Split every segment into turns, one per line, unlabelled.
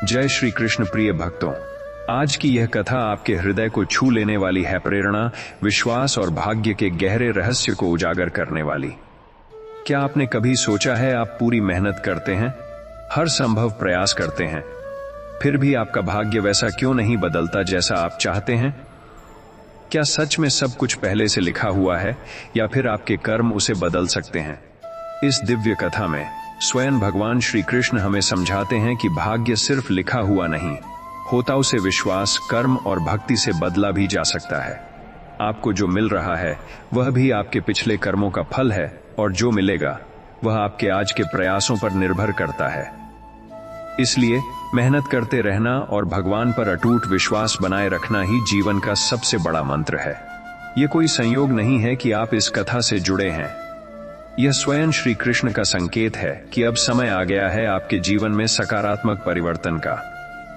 जय श्री कृष्ण प्रिय भक्तों, आज की यह कथा आपके हृदय को छू लेने वाली है। प्रेरणा, विश्वास और भाग्य के गहरे रहस्य को उजागर करने वाली। क्या आपने कभी सोचा है, आप पूरी मेहनत करते हैं, हर संभव प्रयास करते हैं, फिर भी आपका भाग्य वैसा क्यों नहीं बदलता जैसा आप चाहते हैं? क्या सच में सब कुछ पहले से लिखा हुआ है या फिर आपके कर्म उसे बदल सकते हैं? इस दिव्य कथा में स्वयं भगवान श्री कृष्ण हमें समझाते हैं कि भाग्य सिर्फ लिखा हुआ नहीं होता, उसे विश्वास, कर्म और भक्ति से बदला भी जा सकता है। आपको जो मिल रहा है वह भी आपके पिछले कर्मों का फल है, और जो मिलेगा वह आपके आज के प्रयासों पर निर्भर करता है। इसलिए मेहनत करते रहना और भगवान पर अटूट विश्वास बनाए रखना ही जीवन का सबसे बड़ा मंत्र है। यह कोई संयोग नहीं है कि आप इस कथा से जुड़े हैं। यह स्वयं श्री कृष्ण का संकेत है कि अब समय आ गया है आपके जीवन में सकारात्मक परिवर्तन का।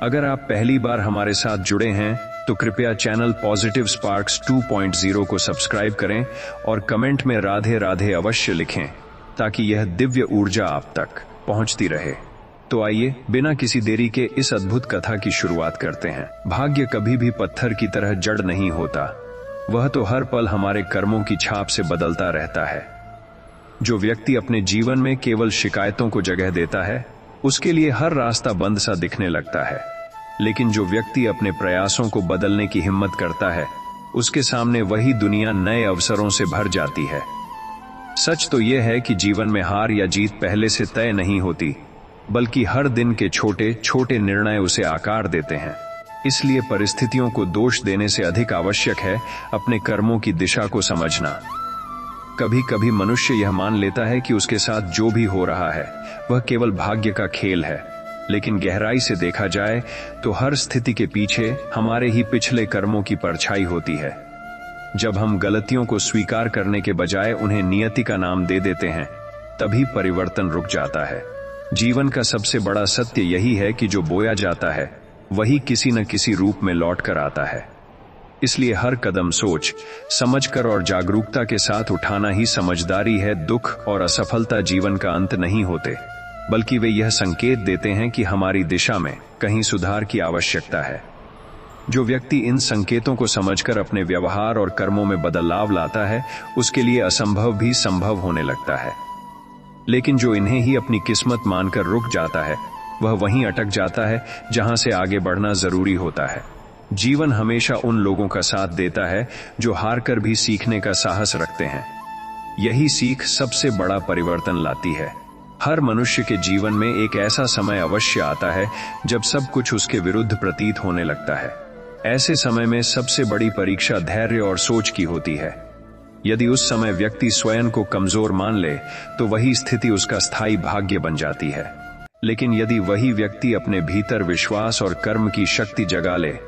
अगर आप पहली बार हमारे साथ जुड़े हैं तो कृपया चैनल पॉजिटिव स्पार्क्स 2.0 को सब्सक्राइब करें और कमेंट में राधे राधे अवश्य लिखें, ताकि यह दिव्य ऊर्जा आप तक पहुंचती रहे। तो आइए बिना किसी देरी के इस अद्भुत कथा की शुरुआत करते हैं। भाग्य कभी भी पत्थर की तरह जड़ नहीं होता, वह तो हर पल हमारे कर्मों की छाप से बदलता रहता है। जो व्यक्ति अपने जीवन में केवल शिकायतों को जगह देता है, उसके लिए हर रास्ता बंद सा दिखने लगता है। लेकिन जो व्यक्ति अपने प्रयासों को बदलने की हिम्मत करता है, उसके सामने वही दुनिया नए अवसरों से भर जाती है। सच तो यह है कि जीवन में हार या जीत पहले से तय नहीं होती, बल्कि हर दिन के छोटे छोटे निर्णय उसे आकार देते हैं। इसलिए परिस्थितियों को दोष देने से अधिक आवश्यक है अपने कर्मों की दिशा को समझना। कभी कभी मनुष्य यह मान लेता है कि उसके साथ जो भी हो रहा है वह केवल भाग्य का खेल है, लेकिन गहराई से देखा जाए तो हर स्थिति के पीछे हमारे ही पिछले कर्मों की परछाई होती है। जब हम गलतियों को स्वीकार करने के बजाय उन्हें नियति का नाम दे देते हैं, तभी परिवर्तन रुक जाता है। जीवन का सबसे बड़ा सत्य यही है कि जो बोया जाता है वही किसी न किसी रूप में लौट कर आता है। इसलिए हर कदम सोच समझकर और जागरूकता के साथ उठाना ही समझदारी है। दुख और असफलता जीवन का अंत नहीं होते, बल्कि वे यह संकेत देते हैं कि हमारी दिशा में कहीं सुधार की आवश्यकता है। जो व्यक्ति इन संकेतों को समझकर अपने व्यवहार और कर्मों में बदलाव लाता है, उसके लिए असंभव भी संभव होने लगता है। लेकिन जो इन्हें ही अपनी किस्मत मानकर रुक जाता है, वह वहीं अटक जाता है जहां से आगे बढ़ना जरूरी होता है। जीवन हमेशा उन लोगों का साथ देता है जो हार कर भी सीखने का साहस रखते हैं। यही सीख सबसे बड़ा परिवर्तन लाती है। हर मनुष्य के जीवन में एक ऐसा समय अवश्य आता है जब सब कुछ उसके विरुद्ध प्रतीत होने लगता है। ऐसे समय में सबसे बड़ी परीक्षा धैर्य और सोच की होती है। यदि उस समय व्यक्ति स्वयं को कमजोर मान ले तो वही स्थिति उसका स्थायी भाग्य बन जाती है। लेकिन यदि वही व्यक्ति अपने भीतर विश्वास और कर्म की शक्ति जगा ले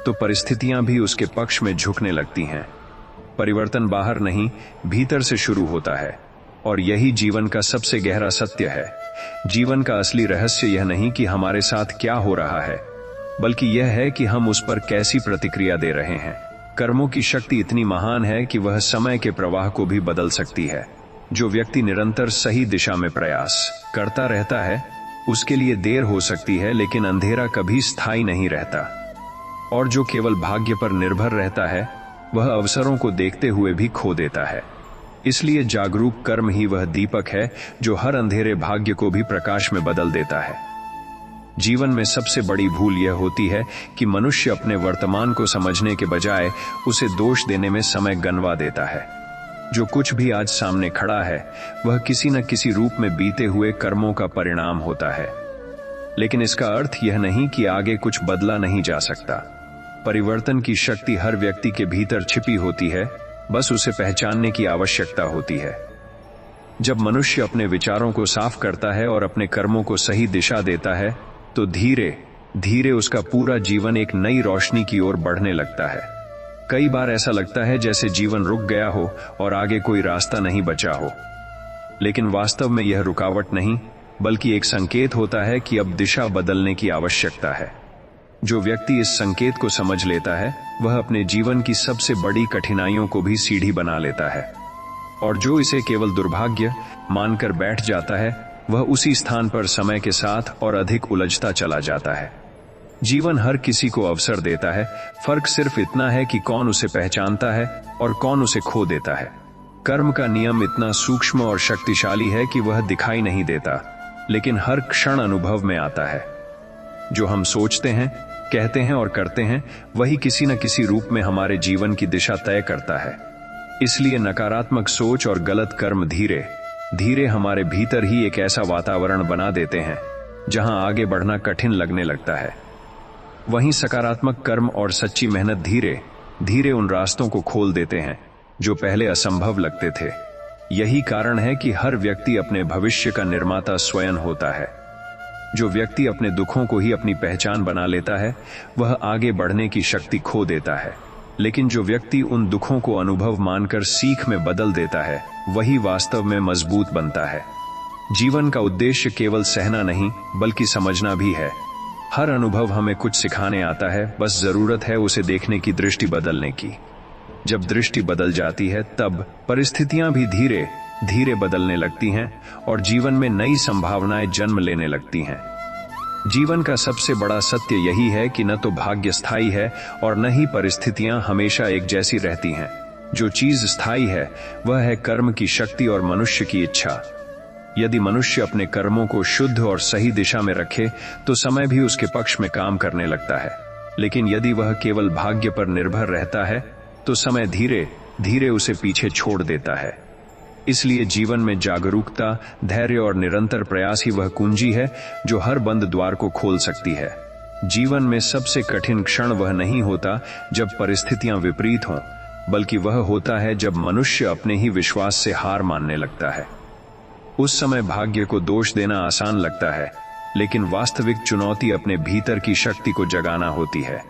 तो परिस्थितियां भी उसके पक्ष में झुकने लगती हैं। परिवर्तन बाहर नहीं, भीतर से शुरू होता है, और यही जीवन का सबसे गहरा सत्य है। जीवन का असली रहस्य यह नहीं कि हमारे साथ क्या हो रहा है, बल्कि यह है कि हम उस पर कैसी प्रतिक्रिया दे रहे हैं। कर्मों की शक्ति इतनी महान है कि वह समय के प्रवाह को भी बदल सकती है। जो व्यक्ति निरंतर सही दिशा में प्रयास करता रहता है, उसके लिए देर हो सकती है, लेकिन अंधेरा कभी स्थायी नहीं रहता। और जो केवल भाग्य पर निर्भर रहता है, वह अवसरों को देखते हुए भी खो देता है। इसलिए जागरूक कर्म ही वह दीपक है जो हर अंधेरे भाग्य को भी प्रकाश में बदल देता है। जीवन में सबसे बड़ी भूल यह होती है कि मनुष्य अपने वर्तमान को समझने के बजाय उसे दोष देने में समय गंवा देता है। जो कुछ भी आज सामने खड़ा है वह किसी न किसी रूप में बीते हुए कर्मों का परिणाम होता है। लेकिन इसका अर्थ यह नहीं कि आगे कुछ बदला नहीं जा सकता। परिवर्तन की शक्ति हर व्यक्ति के भीतर छिपी होती है, बस उसे पहचानने की आवश्यकता होती है। जब मनुष्य अपने विचारों को साफ करता है और अपने कर्मों को सही दिशा देता है, तो धीरे धीरे उसका पूरा जीवन एक नई रोशनी की ओर बढ़ने लगता है। कई बार ऐसा लगता है जैसे जीवन रुक गया हो और आगे कोई रास्ता नहीं बचा हो, लेकिन वास्तव में यह रुकावट नहीं, बल्कि एक संकेत होता है कि अब दिशा बदलने की आवश्यकता है। जो व्यक्ति इस संकेत को समझ लेता है, वह अपने जीवन की सबसे बड़ी कठिनाइयों को भी सीढ़ी बना लेता है, और जो इसे केवल दुर्भाग्य मानकर बैठ जाता है, वह उसी स्थान पर समय के साथ और अधिक उलझता चला जाता है। जीवन हर किसी को अवसर देता है, फर्क सिर्फ इतना है कि कौन उसे पहचानता है और कौन उसे खो देता है। कर्म का नियम इतना सूक्ष्म और शक्तिशाली है कि वह दिखाई नहीं देता, लेकिन हर क्षण अनुभव में आता है। जो हम सोचते हैं, कहते हैं और करते हैं, वही किसी न किसी रूप में हमारे जीवन की दिशा तय करता है। इसलिए नकारात्मक सोच और गलत कर्म धीरे धीरे हमारे भीतर ही एक ऐसा वातावरण बना देते हैं जहां आगे बढ़ना कठिन लगने लगता है। वहीं सकारात्मक कर्म और सच्ची मेहनत धीरे धीरे उन रास्तों को खोल देते हैं जो पहले असंभव लगते थे। यही कारण है कि हर व्यक्ति अपने भविष्य का निर्माता स्वयं होता है। जो व्यक्ति अपने दुखों को ही अपनी पहचान बना लेता है, वह आगे बढ़ने की शक्ति खो देता है। लेकिन जो व्यक्ति उन दुखों को अनुभव मानकर सीख में बदल देता है, वही वास्तव में मजबूत बनता है। जीवन का उद्देश्य केवल सहना नहीं, बल्कि समझना भी है। हर अनुभव हमें कुछ सिखाने आता है, बस जरूरत है उसे देखने की दृष्टि बदलने की। जब दृष्टि बदल जाती है, तब परिस्थितियां भी धीरे धीरे बदलने लगती हैं और जीवन में नई संभावनाएं जन्म लेने लगती हैं। जीवन का सबसे बड़ा सत्य यही है कि न तो भाग्य स्थायी है और न ही परिस्थितियां हमेशा एक जैसी रहती हैं। जो चीज स्थायी है वह है कर्म की शक्ति और मनुष्य की इच्छा। यदि मनुष्य अपने कर्मों को शुद्ध और सही दिशा में रखे तो समय भी उसके पक्ष में काम करने लगता है। लेकिन यदि वह केवल भाग्य पर निर्भर रहता है तो समय धीरे धीरे उसे पीछे छोड़ देता है। इसलिए जीवन में जागरूकता, धैर्य और निरंतर प्रयास ही वह कुंजी है जो हर बंद द्वार को खोल सकती है। जीवन में सबसे कठिन क्षण वह नहीं होता जब परिस्थितियां विपरीत हों, बल्कि वह होता है जब मनुष्य अपने ही विश्वास से हार मानने लगता है। उस समय भाग्य को दोष देना आसान लगता है, लेकिन वास्तविक चुनौती अपने भीतर की शक्ति को जगाना होती है।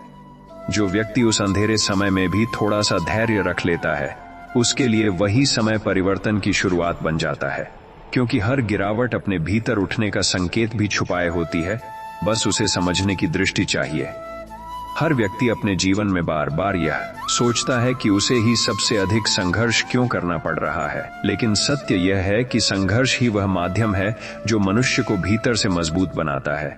जो व्यक्ति उस अंधेरे समय में भी थोड़ा सा धैर्य रख लेता है, उसके लिए वही समय परिवर्तन की शुरुआत बन जाता है। क्योंकि हर गिरावट अपने भीतर उठने का संकेत भी छुपाए होती है, बस उसे समझने की दृष्टि चाहिए। हर व्यक्ति अपने जीवन में बार बार यह सोचता है कि उसे ही सबसे अधिक संघर्ष क्यों करना पड़ रहा है, लेकिन सत्य यह है कि संघर्ष ही वह माध्यम है जो मनुष्य को भीतर से मजबूत बनाता है।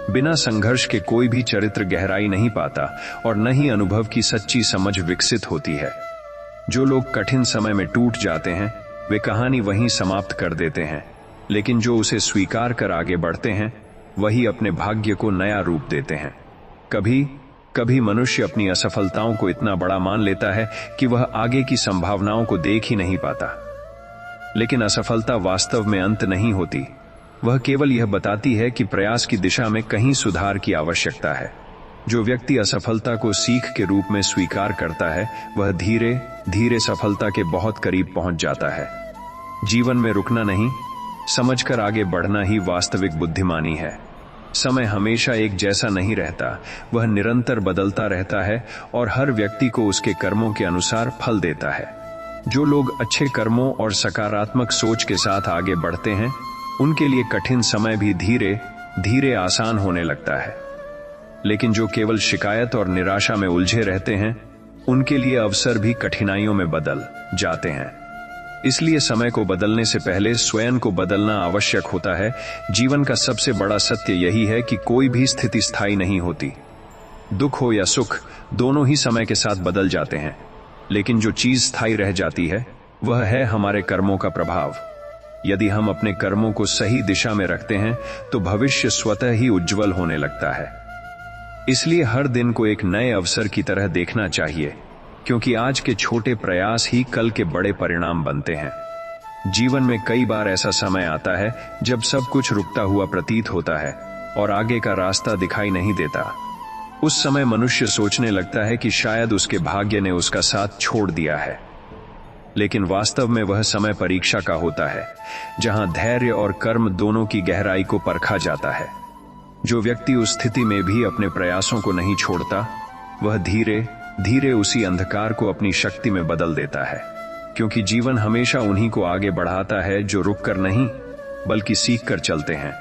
बिना संघर्ष के कोई भी चरित्र गहराई नहीं पाता और न ही अनुभव की सच्ची समझ विकसित होती है। जो लोग कठिन समय में टूट जाते हैं, वे कहानी वहीं समाप्त कर देते हैं, लेकिन जो उसे स्वीकार कर आगे बढ़ते हैं, वही अपने भाग्य को नया रूप देते हैं। कभी कभी मनुष्य अपनी असफलताओं को इतना बड़ा मान लेता है कि वह आगे की संभावनाओं को देख ही नहीं पाता। लेकिन असफलता वास्तव में अंत नहीं होती, वह केवल यह बताती है कि प्रयास की दिशा में कहीं सुधार की आवश्यकता है। जो व्यक्ति असफलता को सीख के रूप में स्वीकार करता है, वह धीरे धीरे सफलता के बहुत करीब पहुंच जाता है। जीवन में रुकना नहीं, समझकर आगे बढ़ना ही वास्तविक बुद्धिमानी है। समय हमेशा एक जैसा नहीं रहता, वह निरंतर बदलता रहता है और हर व्यक्ति को उसके कर्मों के अनुसार फल देता है। जो लोग अच्छे कर्मों और सकारात्मक सोच के साथ आगे बढ़ते हैं, उनके लिए कठिन समय भी धीरे धीरे आसान होने लगता है। लेकिन जो केवल शिकायत और निराशा में उलझे रहते हैं, उनके लिए अवसर भी कठिनाइयों में बदल जाते हैं। इसलिए समय को बदलने से पहले स्वयं को बदलना आवश्यक होता है। जीवन का सबसे बड़ा सत्य यही है कि कोई भी स्थिति स्थायी नहीं होती। दुख हो या सुख, दोनों ही समय के साथ बदल जाते हैं, लेकिन जो चीज स्थायी रह जाती है वह है हमारे कर्मों का प्रभाव। यदि हम अपने कर्मों को सही दिशा में रखते हैं तो भविष्य स्वतः ही उज्जवल होने लगता है। इसलिए हर दिन को एक नए अवसर की तरह देखना चाहिए, क्योंकि आज के छोटे प्रयास ही कल के बड़े परिणाम बनते हैं। जीवन में कई बार ऐसा समय आता है जब सब कुछ रुकता हुआ प्रतीत होता है और आगे का रास्ता दिखाई नहीं देता। उस समय मनुष्य सोचने लगता है कि शायद उसके भाग्य ने उसका साथ छोड़ दिया है। लेकिन वास्तव में वह समय परीक्षा का होता है, जहां धैर्य और कर्म दोनों की गहराई को परखा जाता है। जो व्यक्ति उस स्थिति में भी अपने प्रयासों को नहीं छोड़ता, वह धीरे धीरे उसी अंधकार को अपनी शक्ति में बदल देता है। क्योंकि जीवन हमेशा उन्हीं को आगे बढ़ाता है जो रुककर नहीं, बल्कि सीख कर चलते हैं।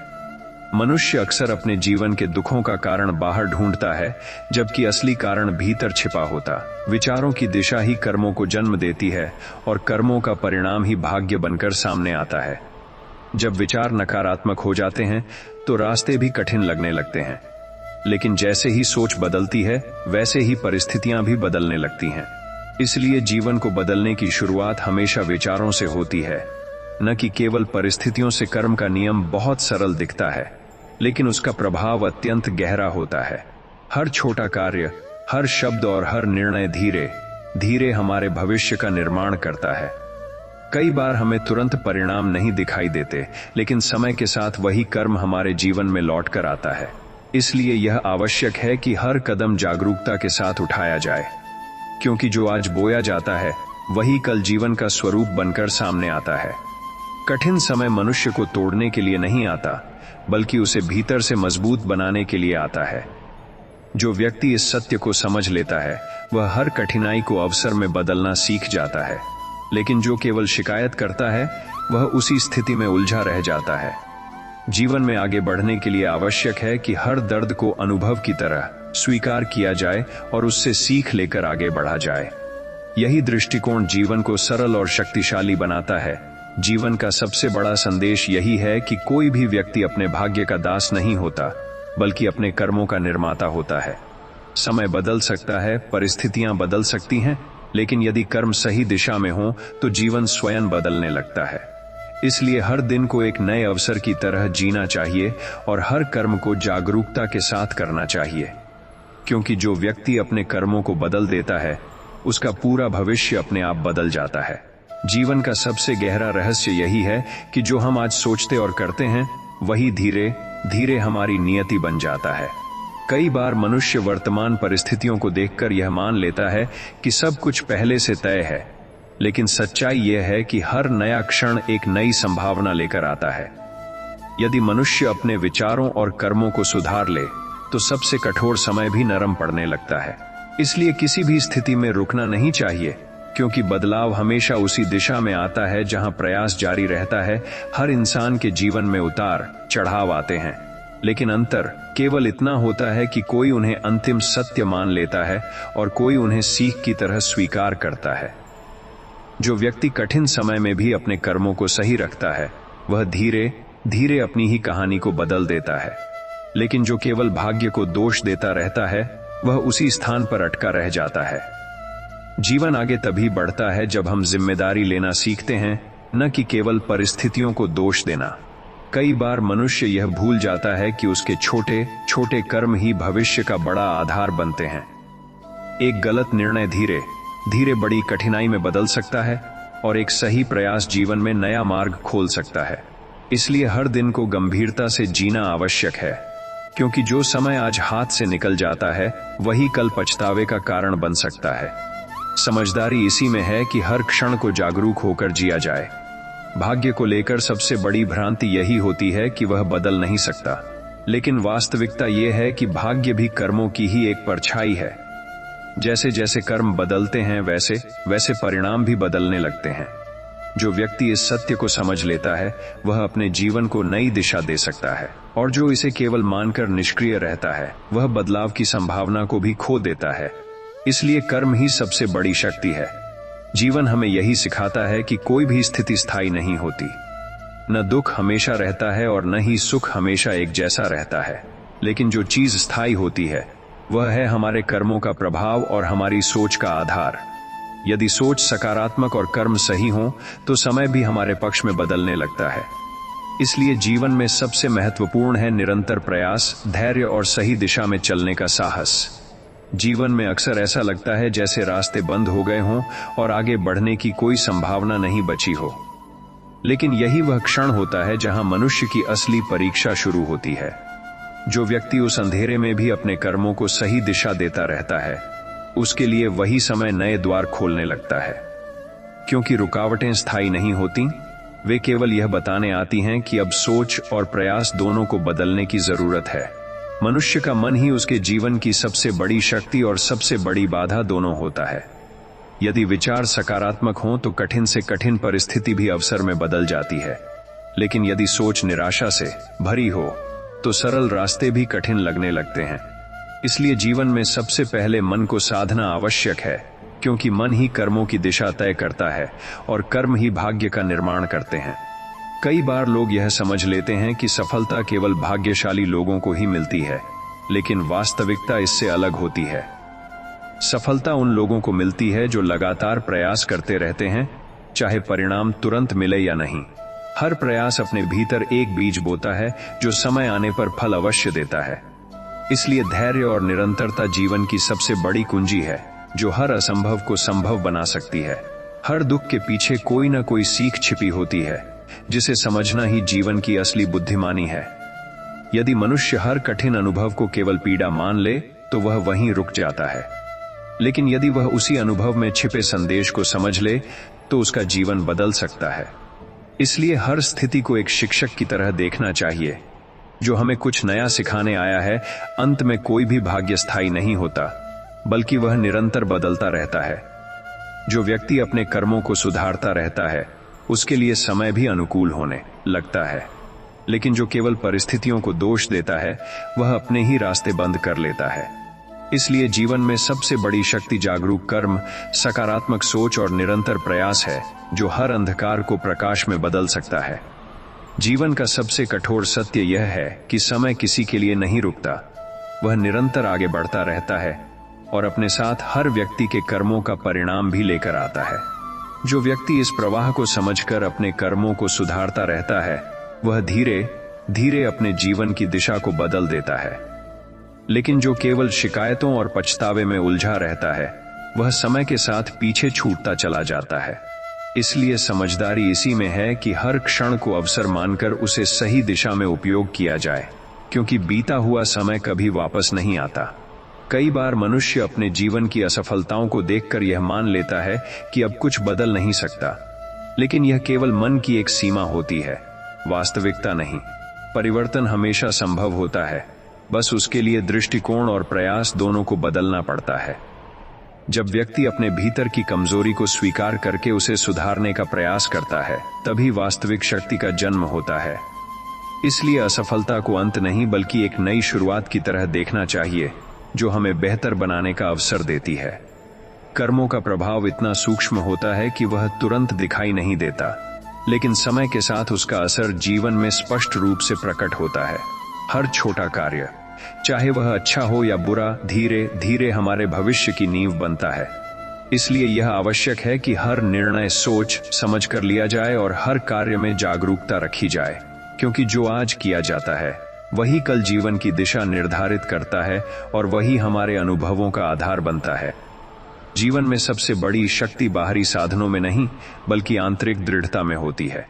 मनुष्य अक्सर अपने जीवन के दुखों का कारण बाहर ढूंढता है, जबकि असली कारण भीतर छिपा होता। विचारों की दिशा ही कर्मों को जन्म देती है और कर्मों का परिणाम ही भाग्य बनकर सामने आता है। जब विचार नकारात्मक हो जाते हैं तो रास्ते भी कठिन लगने लगते हैं। लेकिन जैसे ही सोच बदलती है वैसे ही परिस्थितियां भी बदलने लगती हैं। इसलिए जीवन को बदलने की शुरुआत हमेशा विचारों से होती है, न कि केवल परिस्थितियों से। कर्म का नियम बहुत सरल दिखता है, लेकिन उसका प्रभाव अत्यंत गहरा होता है। हर छोटा कार्य, हर शब्द और हर निर्णय धीरे धीरे हमारे भविष्य का निर्माण करता है। कई बार हमें तुरंत परिणाम नहीं दिखाई देते, लेकिन समय के साथ वही कर्म हमारे जीवन में लौट कर आता है। इसलिए यह आवश्यक है कि हर कदम जागरूकता के साथ उठाया जाए, क्योंकि जो आज बोया जाता है वही कल जीवन का स्वरूप बनकर सामने आता है। कठिन समय मनुष्य को तोड़ने के लिए नहीं आता, बल्कि उसे भीतर से मजबूत बनाने के लिए आता है। जो व्यक्ति इस सत्य को समझ लेता है वह हर कठिनाई को अवसर में बदलना सीख जाता है, लेकिन जो केवल शिकायत करता है वह उसी स्थिति में उलझा रह जाता है। जीवन में आगे बढ़ने के लिए आवश्यक है कि हर दर्द को अनुभव की तरह स्वीकार किया जाए और उससे सीख लेकर आगे बढ़ा जाए। यही दृष्टिकोण जीवन को सरल और शक्तिशाली बनाता है। जीवन का सबसे बड़ा संदेश यही है कि कोई भी व्यक्ति अपने भाग्य का दास नहीं होता, बल्कि अपने कर्मों का निर्माता होता है। समय बदल सकता है, परिस्थितियां बदल सकती हैं, लेकिन यदि कर्म सही दिशा में हो तो जीवन स्वयं बदलने लगता है। इसलिए हर दिन को एक नए अवसर की तरह जीना चाहिए और हर कर्म को जागरूकता के साथ करना चाहिए, क्योंकि जो व्यक्ति अपने कर्मों को बदल देता है उसका पूरा भविष्य अपने आप बदल जाता है। जीवन का सबसे गहरा रहस्य यही है कि जो हम आज सोचते और करते हैं वही धीरे धीरे हमारी नियति बन जाता है। कई बार मनुष्य वर्तमान परिस्थितियों को देखकर यह मान लेता है कि सब कुछ पहले से तय है, लेकिन सच्चाई यह है कि हर नया क्षण एक नई संभावना लेकर आता है। यदि मनुष्य अपने विचारों और कर्मों को सुधार ले तो सबसे कठोर समय भी नरम पड़ने लगता है। इसलिए किसी भी स्थिति में रुकना नहीं चाहिए, क्योंकि बदलाव हमेशा उसी दिशा में आता है जहां प्रयास जारी रहता है। हर इंसान के जीवन में उतार चढ़ाव आते हैं, लेकिन अंतर केवल इतना होता है कि कोई उन्हें अंतिम सत्य मान लेता है और कोई उन्हें सीख की तरह स्वीकार करता है। जो व्यक्ति कठिन समय में भी अपने कर्मों को सही रखता है वह धीरे धीरे अपनी ही कहानी को बदल देता है, लेकिन जो केवल भाग्य को दोष देता रहता है वह उसी स्थान पर अटका रह जाता है। जीवन आगे तभी बढ़ता है जब हम जिम्मेदारी लेना सीखते हैं, न कि केवल परिस्थितियों को दोष देना। कई बार मनुष्य यह भूल जाता है कि उसके छोटे छोटे कर्म ही भविष्य का बड़ा आधार बनते हैं। एक गलत निर्णय धीरे धीरे बड़ी कठिनाई में बदल सकता है और एक सही प्रयास जीवन में नया मार्ग खोल सकता है। इसलिए हर दिन को गंभीरता से जीना आवश्यक है, क्योंकि जो समय आज हाथ से निकल जाता है वही कल पछतावे का कारण बन सकता है। समझदारी इसी में है कि हर क्षण को जागरूक होकर जिया जाए। भाग्य को लेकर सबसे बड़ी भ्रांति यही होती है कि वह बदल नहीं सकता, लेकिन वास्तविकता यह है कि भाग्य भी कर्मों की ही एक परछाई है। जैसे जैसे कर्म बदलते हैं वैसे वैसे परिणाम भी बदलने लगते हैं। जो व्यक्ति इस सत्य को समझ लेता है वह अपने जीवन को नई दिशा दे सकता है, और जो इसे केवल मानकर निष्क्रिय रहता है वह बदलाव की संभावना को भी खो देता है। इसलिए कर्म ही सबसे बड़ी शक्ति है। जीवन हमें यही सिखाता है कि कोई भी स्थिति स्थायी नहीं होती। न दुख हमेशा रहता है और न ही सुख हमेशा एक जैसा रहता है, लेकिन जो चीज स्थायी होती है वह है हमारे कर्मों का प्रभाव और हमारी सोच का आधार। यदि सोच सकारात्मक और कर्म सही हो तो समय भी हमारे पक्ष में बदलने लगता है। इसलिए जीवन में सबसे महत्वपूर्ण है निरंतर प्रयास, धैर्य और सही दिशा में चलने का साहस। जीवन में अक्सर ऐसा लगता है जैसे रास्ते बंद हो गए हों और आगे बढ़ने की कोई संभावना नहीं बची हो, लेकिन यही वह क्षण होता है जहां मनुष्य की असली परीक्षा शुरू होती है। जो व्यक्ति उस अंधेरे में भी अपने कर्मों को सही दिशा देता रहता है उसके लिए वही समय नए द्वार खोलने लगता है, क्योंकि रुकावटें स्थायी नहीं होती, वे केवल यह बताने आती हैं कि अब सोच और प्रयास दोनों को बदलने की जरूरत है। मनुष्य का मन ही उसके जीवन की सबसे बड़ी शक्ति और सबसे बड़ी बाधा दोनों होता है। यदि विचार सकारात्मक हो तो कठिन से कठिन परिस्थिति भी अवसर में बदल जाती है, लेकिन यदि सोच निराशा से भरी हो तो सरल रास्ते भी कठिन लगने लगते हैं। इसलिए जीवन में सबसे पहले मन को साधना आवश्यक है, क्योंकि मन ही कर्मों की दिशा तय करता है और कर्म ही भाग्य का निर्माण करते हैं। कई बार लोग यह समझ लेते हैं कि सफलता केवल भाग्यशाली लोगों को ही मिलती है, लेकिन वास्तविकता इससे अलग होती है। सफलता उन लोगों को मिलती है जो लगातार प्रयास करते रहते हैं, चाहे परिणाम तुरंत मिले या नहीं। हर प्रयास अपने भीतर एक बीज बोता है जो समय आने पर फल अवश्य देता है। इसलिए धैर्य और निरंतरता जीवन की सबसे बड़ी कुंजी है, जो हर असंभव को संभव बना सकती है। हर दुख के पीछे कोई ना कोई सीख छिपी होती है, जिसे समझना ही जीवन की असली बुद्धिमानी है। यदि मनुष्य हर कठिन अनुभव को केवल पीड़ा मान ले तो वह वहीं रुक जाता है, लेकिन यदि वह उसी अनुभव में छिपे संदेश को समझ ले तो उसका जीवन बदल सकता है। इसलिए हर स्थिति को एक शिक्षक की तरह देखना चाहिए, जो हमें कुछ नया सिखाने आया है। अंत में कोई भी भाग्य स्थायी नहीं होता, बल्कि वह निरंतर बदलता रहता है। जो व्यक्ति अपने कर्मों को सुधारता रहता है, उसके लिए समय भी अनुकूल होने लगता है, लेकिन जो केवल परिस्थितियों को दोष देता है, वह अपने ही रास्ते बंद कर लेता है। इसलिए जीवन में सबसे बड़ी शक्ति जागरूक कर्म, सकारात्मक सोच और निरंतर प्रयास है, जो हर अंधकार को प्रकाश में बदल सकता है। जीवन का सबसे कठोर सत्य यह है कि समय किसी के लिए नहीं रुकता, वह निरंतर आगे बढ़ता रहता है और अपने साथ हर व्यक्ति के कर्मों का परिणाम भी लेकर आता है। जो व्यक्ति इस प्रवाह को समझकर अपने कर्मों को सुधारता रहता है, वह धीरे धीरे अपने जीवन की दिशा को बदल देता है। लेकिन जो केवल शिकायतों और पछतावे में उलझा रहता है, वह समय के साथ पीछे छूटता चला जाता है। इसलिए समझदारी इसी में है कि हर क्षण को अवसर मानकर उसे सही दिशा में उपयोग किया जाए, क्योंकि बीता हुआ समय कभी वापस नहीं आता। कई बार मनुष्य अपने जीवन की असफलताओं को देखकर यह मान लेता है कि अब कुछ बदल नहीं सकता, लेकिन यह केवल मन की एक सीमा होती है, वास्तविकता नहीं। परिवर्तन हमेशा संभव होता है, बस उसके लिए दृष्टिकोण और प्रयास दोनों को बदलना पड़ता है। जब व्यक्ति अपने भीतर की कमजोरी को स्वीकार करके उसे सुधारने का प्रयास करता है, तभी वास्तविक शक्ति का जन्म होता है। इसलिए असफलता को अंत नहीं, बल्कि एक नई शुरुआत की तरह देखना चाहिए, जो हमें बेहतर बनाने का अवसर देती है। कर्मों का प्रभाव इतना सूक्ष्म होता है कि वह तुरंत दिखाई नहीं देता, लेकिन समय के साथ उसका असर जीवन में स्पष्ट रूप से प्रकट होता है। हर छोटा कार्य, चाहे वह अच्छा हो या बुरा, धीरे धीरे हमारे भविष्य की नींव बनता है। इसलिए यह आवश्यक है कि हर निर्णय सोच समझ कर लिया जाए और हर कार्य में जागरूकता रखी जाए, क्योंकि जो आज किया जाता है वही कल जीवन की दिशा निर्धारित करता है और वही हमारे अनुभवों का आधार बनता है। जीवन में सबसे बड़ी शक्ति बाहरी साधनों में नहीं, बल्कि आंतरिक दृढ़ता में होती है।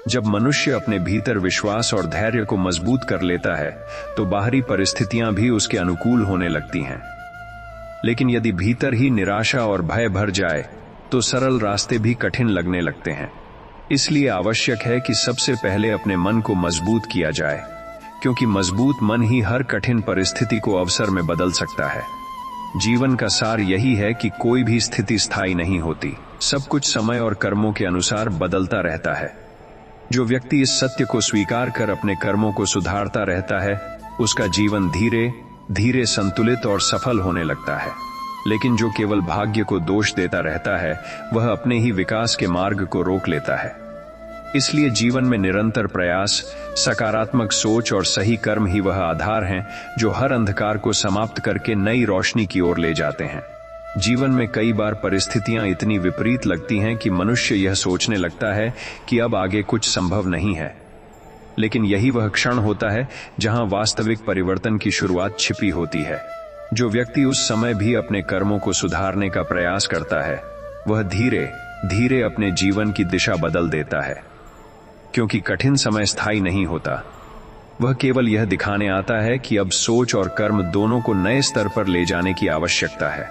जब मनुष्य अपने भीतर विश्वास और धैर्य को मजबूत कर लेता है, तो बाहरी परिस्थितियां भी उसके अनुकूल होने लगती हैं। लेकिन यदि भीतर ही निराशा और भय भर जाए, तो सरल रास्ते भी कठिन लगने लगते हैं। इसलिए आवश्यक है कि सबसे पहले अपने मन को मजबूत किया जाए, क्योंकि मजबूत मन ही हर कठिन परिस्थिति को अवसर में बदल सकता है। जीवन का सार यही है कि कोई भी स्थिति स्थायी नहीं होती, सब कुछ समय और कर्मों के अनुसार बदलता रहता है। जो व्यक्ति इस सत्य को स्वीकार कर अपने कर्मों को सुधारता रहता है, उसका जीवन धीरे धीरे संतुलित और सफल होने लगता है। लेकिन जो केवल भाग्य को दोष देता रहता है, वह अपने ही विकास के मार्ग को रोक लेता है। इसलिए जीवन में निरंतर प्रयास, सकारात्मक सोच और सही कर्म ही वह आधार हैं, जो हर अंधकार को समाप्त करके नई रोशनी की ओर ले जाते हैं। जीवन में कई बार परिस्थितियां इतनी विपरीत लगती हैं कि मनुष्य यह सोचने लगता है कि अब आगे कुछ संभव नहीं है। लेकिन यही वह क्षण होता है जहां वास्तविक परिवर्तन की शुरुआत छिपी होती है। जो व्यक्ति उस समय भी अपने कर्मों को सुधारने का प्रयास करता है, वह धीरे धीरे अपने जीवन की दिशा बदल देता है, क्योंकि कठिन समय स्थायी नहीं होता। वह केवल यह दिखाने आता है कि अब सोच और कर्म दोनों को नए स्तर पर ले जाने की आवश्यकता है।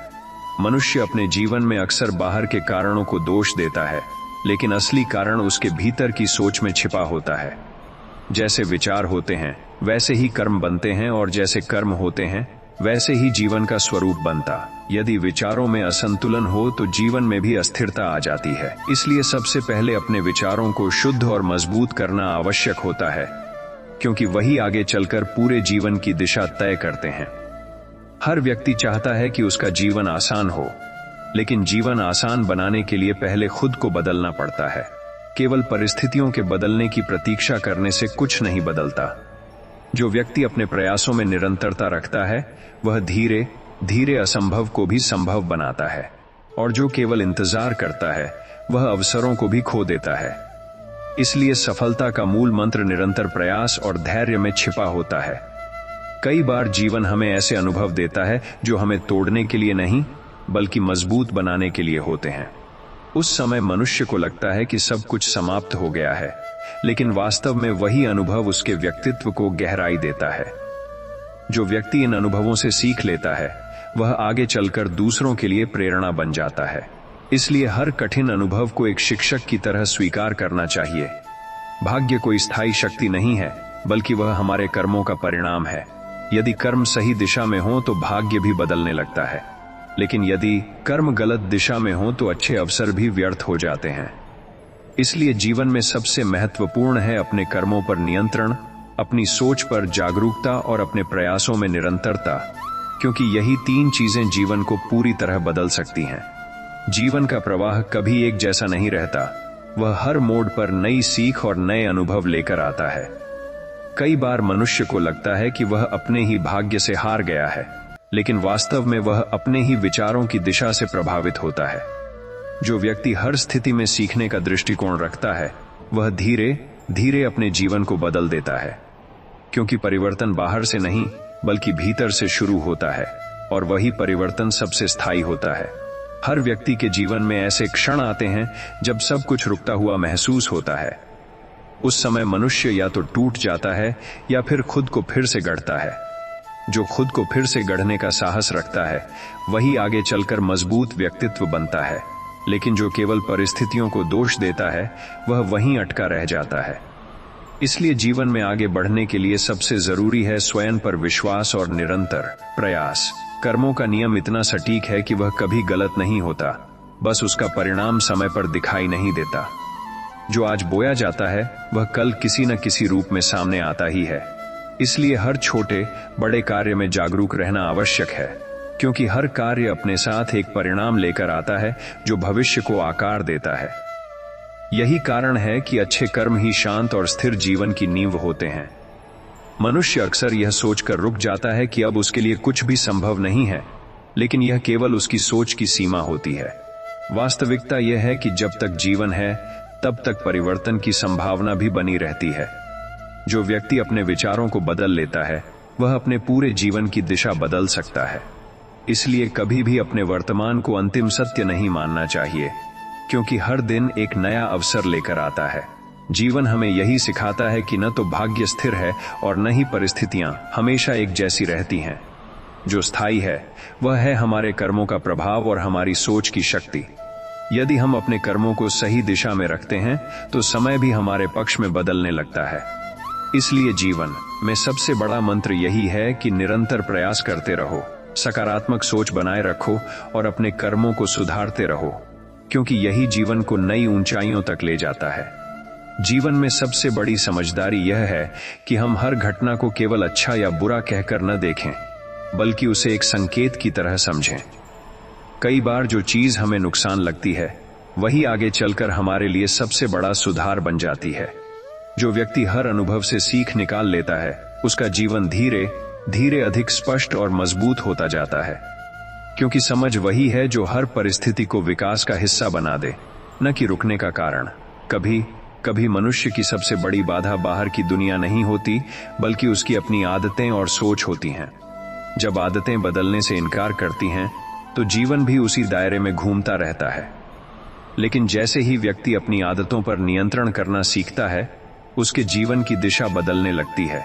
मनुष्य अपने जीवन में अक्सर बाहर के कारणों को दोष देता है, लेकिन असली कारण उसके भीतर की सोच में छिपा होता है। जैसे विचार होते हैं, वैसे ही कर्म बनते हैं, और जैसे कर्म होते हैं, वैसे ही जीवन का स्वरूप बनता। यदि विचारों में असंतुलन हो तो जीवन में भी अस्थिरता आ जाती है। इसलिए सबसे पहले अपने विचारों को शुद्ध और मजबूत करना आवश्यक होता है, क्योंकि वही आगे चलकर पूरे जीवन की दिशा तय करते हैं। हर व्यक्ति चाहता है कि उसका जीवन आसान हो, लेकिन जीवन आसान बनाने के लिए पहले खुद को बदलना पड़ता है। केवल परिस्थितियों के बदलने की प्रतीक्षा करने से कुछ नहीं बदलता। जो व्यक्ति अपने प्रयासों में निरंतरता रखता है वह धीरे धीरे असंभव को भी संभव बनाता है, और जो केवल इंतजार करता है वह अवसरों को भी खो देता है। इसलिए सफलता का मूल मंत्र निरंतर प्रयास और धैर्य में छिपा होता है। कई बार जीवन हमें ऐसे अनुभव देता है जो हमें तोड़ने के लिए नहीं बल्कि मजबूत बनाने के लिए होते हैं। उस समय मनुष्य को लगता है कि सब कुछ समाप्त हो गया है, लेकिन वास्तव में वही अनुभव उसके व्यक्तित्व को गहराई देता है। जो व्यक्ति इन अनुभवों से सीख लेता है वह आगे चलकर दूसरों के लिए प्रेरणा बन जाता है। इसलिए हर कठिन अनुभव को एक शिक्षक की तरह स्वीकार करना चाहिए। भाग्य कोई स्थायी शक्ति नहीं है, बल्कि वह हमारे कर्मों का परिणाम है। यदि कर्म सही दिशा में हो तो भाग्य भी बदलने लगता है, लेकिन यदि कर्म गलत दिशा में हो तो अच्छे अवसर भी व्यर्थ हो जाते हैं। इसलिए जीवन में सबसे महत्वपूर्ण है अपने कर्मों पर नियंत्रण, अपनी सोच पर जागरूकता और अपने प्रयासों में निरंतरता, क्योंकि यही 3 चीजें जीवन को पूरी तरह बदल सकती हैं। जीवन का प्रवाह कभी एक जैसा नहीं रहता, वह हर मोड़ पर नई सीख और नए अनुभव लेकर आता है। कई बार मनुष्य को लगता है कि वह अपने ही भाग्य से हार गया है, लेकिन वास्तव में वह अपने ही विचारों की दिशा से प्रभावित होता है। जो व्यक्ति हर स्थिति में सीखने का दृष्टिकोण रखता है वह धीरे धीरे अपने जीवन को बदल देता है, क्योंकि परिवर्तन बाहर से नहीं बल्कि भीतर से शुरू होता है, और वही परिवर्तन सबसे स्थायी होता है। हर व्यक्ति के जीवन में ऐसे क्षण आते हैं जब सब कुछ रुकता हुआ महसूस होता है। उस समय मनुष्य या तो टूट जाता है या फिर खुद को फिर से गढ़ता है। जो खुद को फिर से गढ़ने का साहस रखता है वही आगे चलकर मजबूत व्यक्तित्व बनता है, लेकिन जो केवल परिस्थितियों को दोष देता है वह वहीं अटका रह जाता है। इसलिए जीवन में आगे बढ़ने के लिए सबसे जरूरी है स्वयं पर विश्वास और निरंतर प्रयास। कर्मों का नियम इतना सटीक है कि वह कभी गलत नहीं होता, बस उसका परिणाम समय पर दिखाई नहीं देता। जो आज बोया जाता है वह कल किसी न किसी रूप में सामने आता ही है। इसलिए हर छोटे बड़े कार्य में जागरूक रहना आवश्यक है, क्योंकि हर कार्य अपने साथ एक परिणाम लेकर आता है जो भविष्य को आकार देता है। यही कारण है कि अच्छे कर्म ही शांत और स्थिर जीवन की नींव होते हैं। मनुष्य अक्सर यह सोचकर रुक जाता है कि अब उसके लिए कुछ भी संभव नहीं है, लेकिन यह केवल उसकी सोच की सीमा होती है। वास्तविकता यह है कि जब तक जीवन है तब तक परिवर्तन की संभावना भी बनी रहती है। जो व्यक्ति अपने विचारों को बदल लेता है वह अपने पूरे जीवन की दिशा बदल सकता है। इसलिए कभी भी अपने वर्तमान को अंतिम सत्य नहीं मानना चाहिए, क्योंकि हर दिन एक नया अवसर लेकर आता है। जीवन हमें यही सिखाता है कि न तो भाग्य स्थिर है और न ही परिस्थितियां हमेशा एक जैसी रहती हैं। जो स्थायी है वह है हमारे कर्मों का प्रभाव और हमारी सोच की शक्ति। यदि हम अपने कर्मों को सही दिशा में रखते हैं तो समय भी हमारे पक्ष में बदलने लगता है। इसलिए जीवन में सबसे बड़ा मंत्र यही है कि निरंतर प्रयास करते रहो, सकारात्मक सोच बनाए रखो और अपने कर्मों को सुधारते रहो, क्योंकि यही जीवन को नई ऊंचाइयों तक ले जाता है। जीवन में सबसे बड़ी समझदारी यह है कि हम हर घटना को केवल अच्छा या बुरा कहकर न देखें, बल्कि उसे एक संकेत की तरह समझें। कई बार जो चीज हमें नुकसान लगती है वही आगे चलकर हमारे लिए सबसे बड़ा सुधार बन जाती है। जो व्यक्ति हर अनुभव से सीख निकाल लेता है उसका जीवन धीरे धीरे अधिक स्पष्ट और मजबूत होता जाता है, क्योंकि समझ वही है जो हर परिस्थिति को विकास का हिस्सा बना दे, न कि रुकने का कारण। कभी कभी मनुष्य की सबसे बड़ी बाधा बाहर की दुनिया नहीं होती, बल्कि उसकी अपनी आदतें और सोच होती हैं। जब आदतें बदलने से इनकार करती हैं तो जीवन भी उसी दायरे में घूमता रहता है। लेकिन जैसे ही व्यक्ति अपनी आदतों पर नियंत्रण करना सीखता है उसके जीवन की दिशा बदलने लगती है।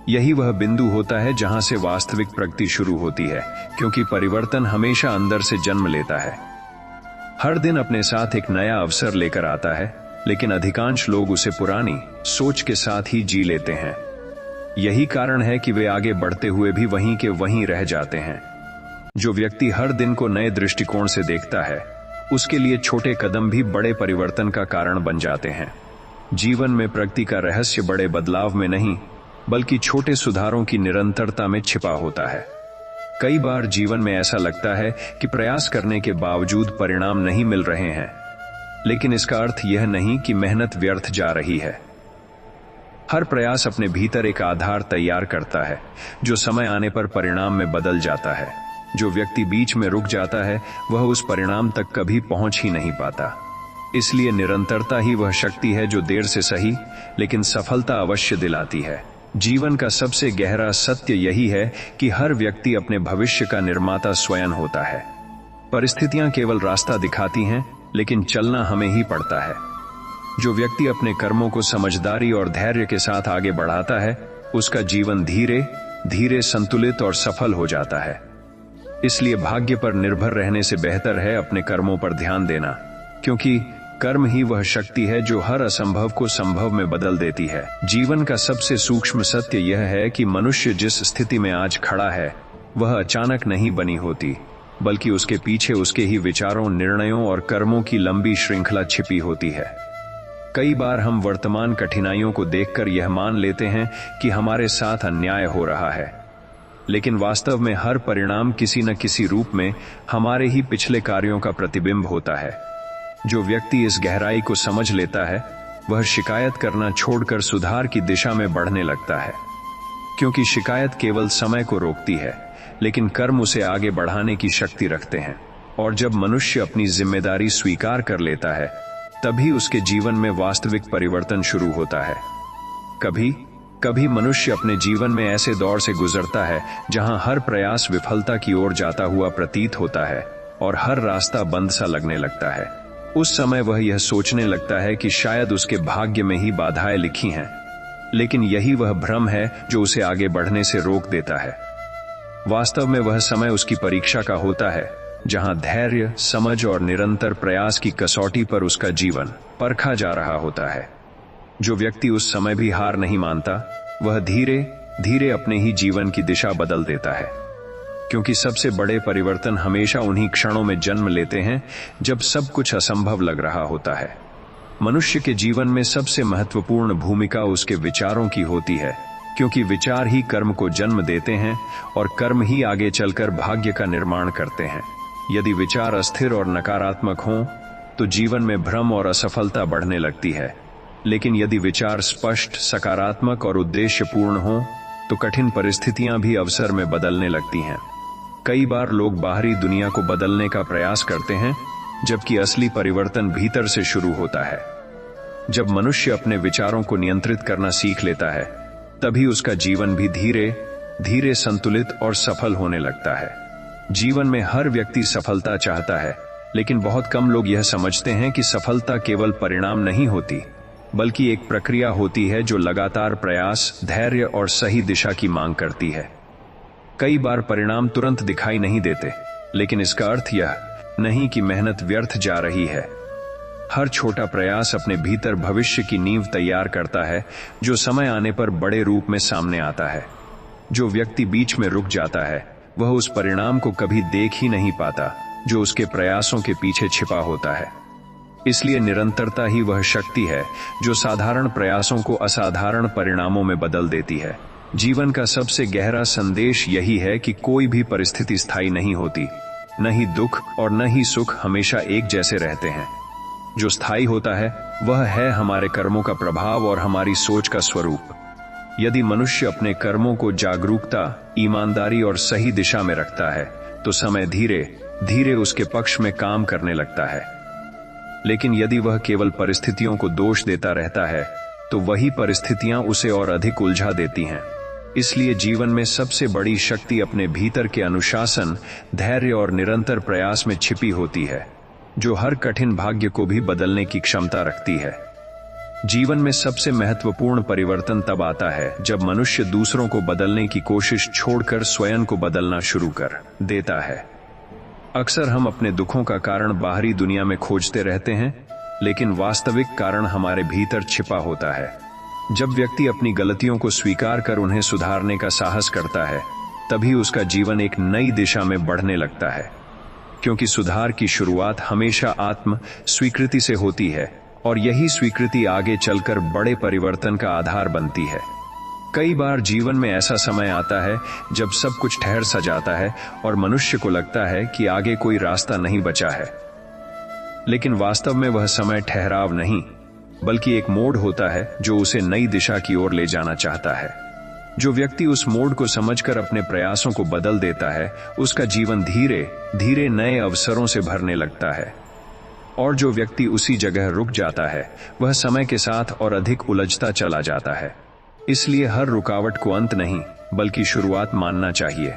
यही वह बिंदु होता है जहां से वास्तविक प्रगति शुरू होती है, क्योंकि परिवर्तन हमेशा अंदर से जन्म लेता है। हर दिन अपने साथ एक नया अवसर लेकर आता है, लेकिन अधिकांश लोग उसे पुरानी सोच के साथ ही जी लेते हैं। यही कारण है कि वे आगे बढ़ते हुए भी वहीं के वहीं रह जाते हैं। जो व्यक्ति हर दिन को नए दृष्टिकोण से देखता है उसके लिए छोटे कदम भी बड़े परिवर्तन का कारण बन जाते हैं। जीवन में प्रगति का रहस्य बड़े बदलाव में नहीं बल्कि छोटे सुधारों की निरंतरता में छिपा होता है। कई बार जीवन में ऐसा लगता है कि प्रयास करने के बावजूद परिणाम नहीं मिल रहे हैं, लेकिन इसका अर्थ यह नहीं कि मेहनत व्यर्थ जा रही है। हर प्रयास अपने भीतर एक आधार तैयार करता है जो समय आने पर परिणाम में बदल जाता है। जो व्यक्ति बीच में रुक जाता है वह उस परिणाम तक कभी पहुंच ही नहीं पाता। इसलिए निरंतरता ही वह शक्ति है जो देर से सही लेकिन सफलता अवश्य दिलाती है। जीवन का सबसे गहरा सत्य यही है कि हर व्यक्ति अपने भविष्य का निर्माता स्वयं होता है। परिस्थितियां केवल रास्ता दिखाती हैं, लेकिन चलना हमें ही पड़ता है। जो व्यक्ति अपने कर्मों को समझदारी और धैर्य के साथ आगे बढ़ाता है, उसका जीवन धीरे धीरे संतुलित और सफल हो जाता है। इसलिए भाग्य पर निर्भर रहने से बेहतर है अपने कर्मों पर ध्यान देना, क्योंकि कर्म ही वह शक्ति है जो हर असंभव को संभव में बदल देती है। जीवन का सबसे सूक्ष्म सत्य यह है कि मनुष्य जिस स्थिति में आज खड़ा है वह अचानक नहीं बनी होती, बल्कि उसके पीछे उसके ही विचारों, निर्णयों और कर्मों की लंबी श्रृंखला छिपी होती है। कई बार हम वर्तमान कठिनाइयों को देखकर यह मान लेते हैं कि हमारे साथ अन्याय हो रहा है, लेकिन वास्तव में हर परिणाम किसी न किसी रूप में हमारे ही पिछले कार्यों का प्रतिबिंब होता है। जो व्यक्ति इस गहराई को समझ लेता है वह शिकायत करना छोड़कर सुधार की दिशा में बढ़ने लगता है, क्योंकि शिकायत केवल समय को रोकती है, लेकिन कर्म उसे आगे बढ़ाने की शक्ति रखते हैं। और जब मनुष्य अपनी जिम्मेदारी स्वीकार कर लेता है तभी उसके जीवन में वास्तविक परिवर्तन शुरू होता है। कभी कभी मनुष्य अपने जीवन में ऐसे दौर से गुजरता है जहां हर प्रयास विफलता की ओर जाता हुआ प्रतीत होता है और हर रास्ता बंद सा लगने लगता है। उस समय वह यह सोचने लगता है कि शायद उसके भाग्य में ही बाधाएं लिखी हैं, लेकिन यही वह भ्रम है जो उसे आगे बढ़ने से रोक देता है। वास्तव में वह समय उसकी परीक्षा का होता है, जहां धैर्य, समझ और निरंतर प्रयास की कसौटी पर उसका जीवन परखा जा रहा होता है। जो व्यक्ति उस समय भी हार नहीं मानता, वह धीरे धीरे अपने ही जीवन की दिशा बदल देता है, क्योंकि सबसे बड़े परिवर्तन हमेशा उन्हीं क्षणों में जन्म लेते हैं जब सब कुछ असंभव लग रहा होता है। मनुष्य के जीवन में सबसे महत्वपूर्ण भूमिका उसके विचारों की होती है, क्योंकि विचार ही कर्म को जन्म देते हैं और कर्म ही आगे चलकर भाग्य का निर्माण करते हैं। यदि विचार अस्थिर और नकारात्मक हों तो जीवन में भ्रम और असफलता बढ़ने लगती है, लेकिन यदि विचार स्पष्ट, सकारात्मक और उद्देश्यपूर्ण हों तो कठिन परिस्थितियां भी अवसर में बदलने लगती हैं। कई बार लोग बाहरी दुनिया को बदलने का प्रयास करते हैं, जबकि असली परिवर्तन भीतर से शुरू होता है। जब मनुष्य अपने विचारों को नियंत्रित करना सीख लेता है, तभी उसका जीवन भी धीरे धीरे संतुलित और सफल होने लगता है। जीवन में हर व्यक्ति सफलता चाहता है, लेकिन बहुत कम लोग यह समझते हैं कि सफलता केवल परिणाम नहीं होती, बल्कि एक प्रक्रिया होती है जो लगातार प्रयास, धैर्य और सही दिशा की मांग करती है। कई बार परिणाम तुरंत दिखाई नहीं देते, लेकिन इसका अर्थ यह नहीं कि मेहनत व्यर्थ जा रही है। हर छोटा प्रयास अपने भीतर भविष्य की नींव तैयार करता है, जो समय आने पर बड़े रूप में सामने आता है। जो व्यक्ति बीच में रुक जाता है वह उस परिणाम को कभी देख ही नहीं पाता जो उसके प्रयासों के पीछे छिपा होता है। इसलिए निरंतरता ही वह शक्ति है जो साधारण प्रयासों को असाधारण परिणामों में बदल देती है। जीवन का सबसे गहरा संदेश यही है कि कोई भी परिस्थिति स्थायी नहीं होती, न ही दुख और न ही सुख हमेशा एक जैसे रहते हैं। जो स्थायी होता है वह है हमारे कर्मों का प्रभाव और हमारी सोच का स्वरूप। यदि मनुष्य अपने कर्मों को जागरूकता, ईमानदारी और सही दिशा में रखता है तो समय धीरे धीरे उसके पक्ष में काम करने लगता है। लेकिन यदि वह केवल परिस्थितियों को दोष देता रहता है तो वही परिस्थितियां उसे और अधिक उलझा देती हैं। इसलिए जीवन में सबसे बड़ी शक्ति अपने भीतर के अनुशासन, धैर्य और निरंतर प्रयास में छिपी होती है, जो हर कठिन भाग्य को भी बदलने की क्षमता रखती है। जीवन में सबसे महत्वपूर्ण परिवर्तन तब आता है जब मनुष्य दूसरों को बदलने की कोशिश छोड़कर स्वयं को बदलना शुरू कर देता है। अक्सर हम अपने दुखों का कारण बाहरी दुनिया में खोजते रहते हैं, लेकिन वास्तविक कारण हमारे भीतर छिपा होता है। जब व्यक्ति अपनी गलतियों को स्वीकार कर उन्हें सुधारने का साहस करता है, तभी उसका जीवन एक नई दिशा में बढ़ने लगता है, क्योंकि सुधार की शुरुआत हमेशा आत्म स्वीकृति से होती है और यही स्वीकृति आगे चलकर बड़े परिवर्तन का आधार बनती है। कई बार जीवन में ऐसा समय आता है जब सब कुछ ठहर सा जाता है और मनुष्य को लगता है कि आगे कोई रास्ता नहीं बचा है, लेकिन वास्तव में वह समय ठहराव नहीं बल्कि एक मोड़ होता है जो उसे नई दिशा की ओर ले जाना चाहता है। जो व्यक्ति उस मोड़ को समझकर अपने प्रयासों को बदल देता है, उसका जीवन धीरे धीरे नए अवसरों से भरने लगता है। और जो व्यक्ति उसी जगह रुक जाता है, वह समय के साथ और अधिक उलझता चला जाता है। इसलिए हर रुकावट को अंत नहीं, बल्कि शुरुआत मानना चाहिए।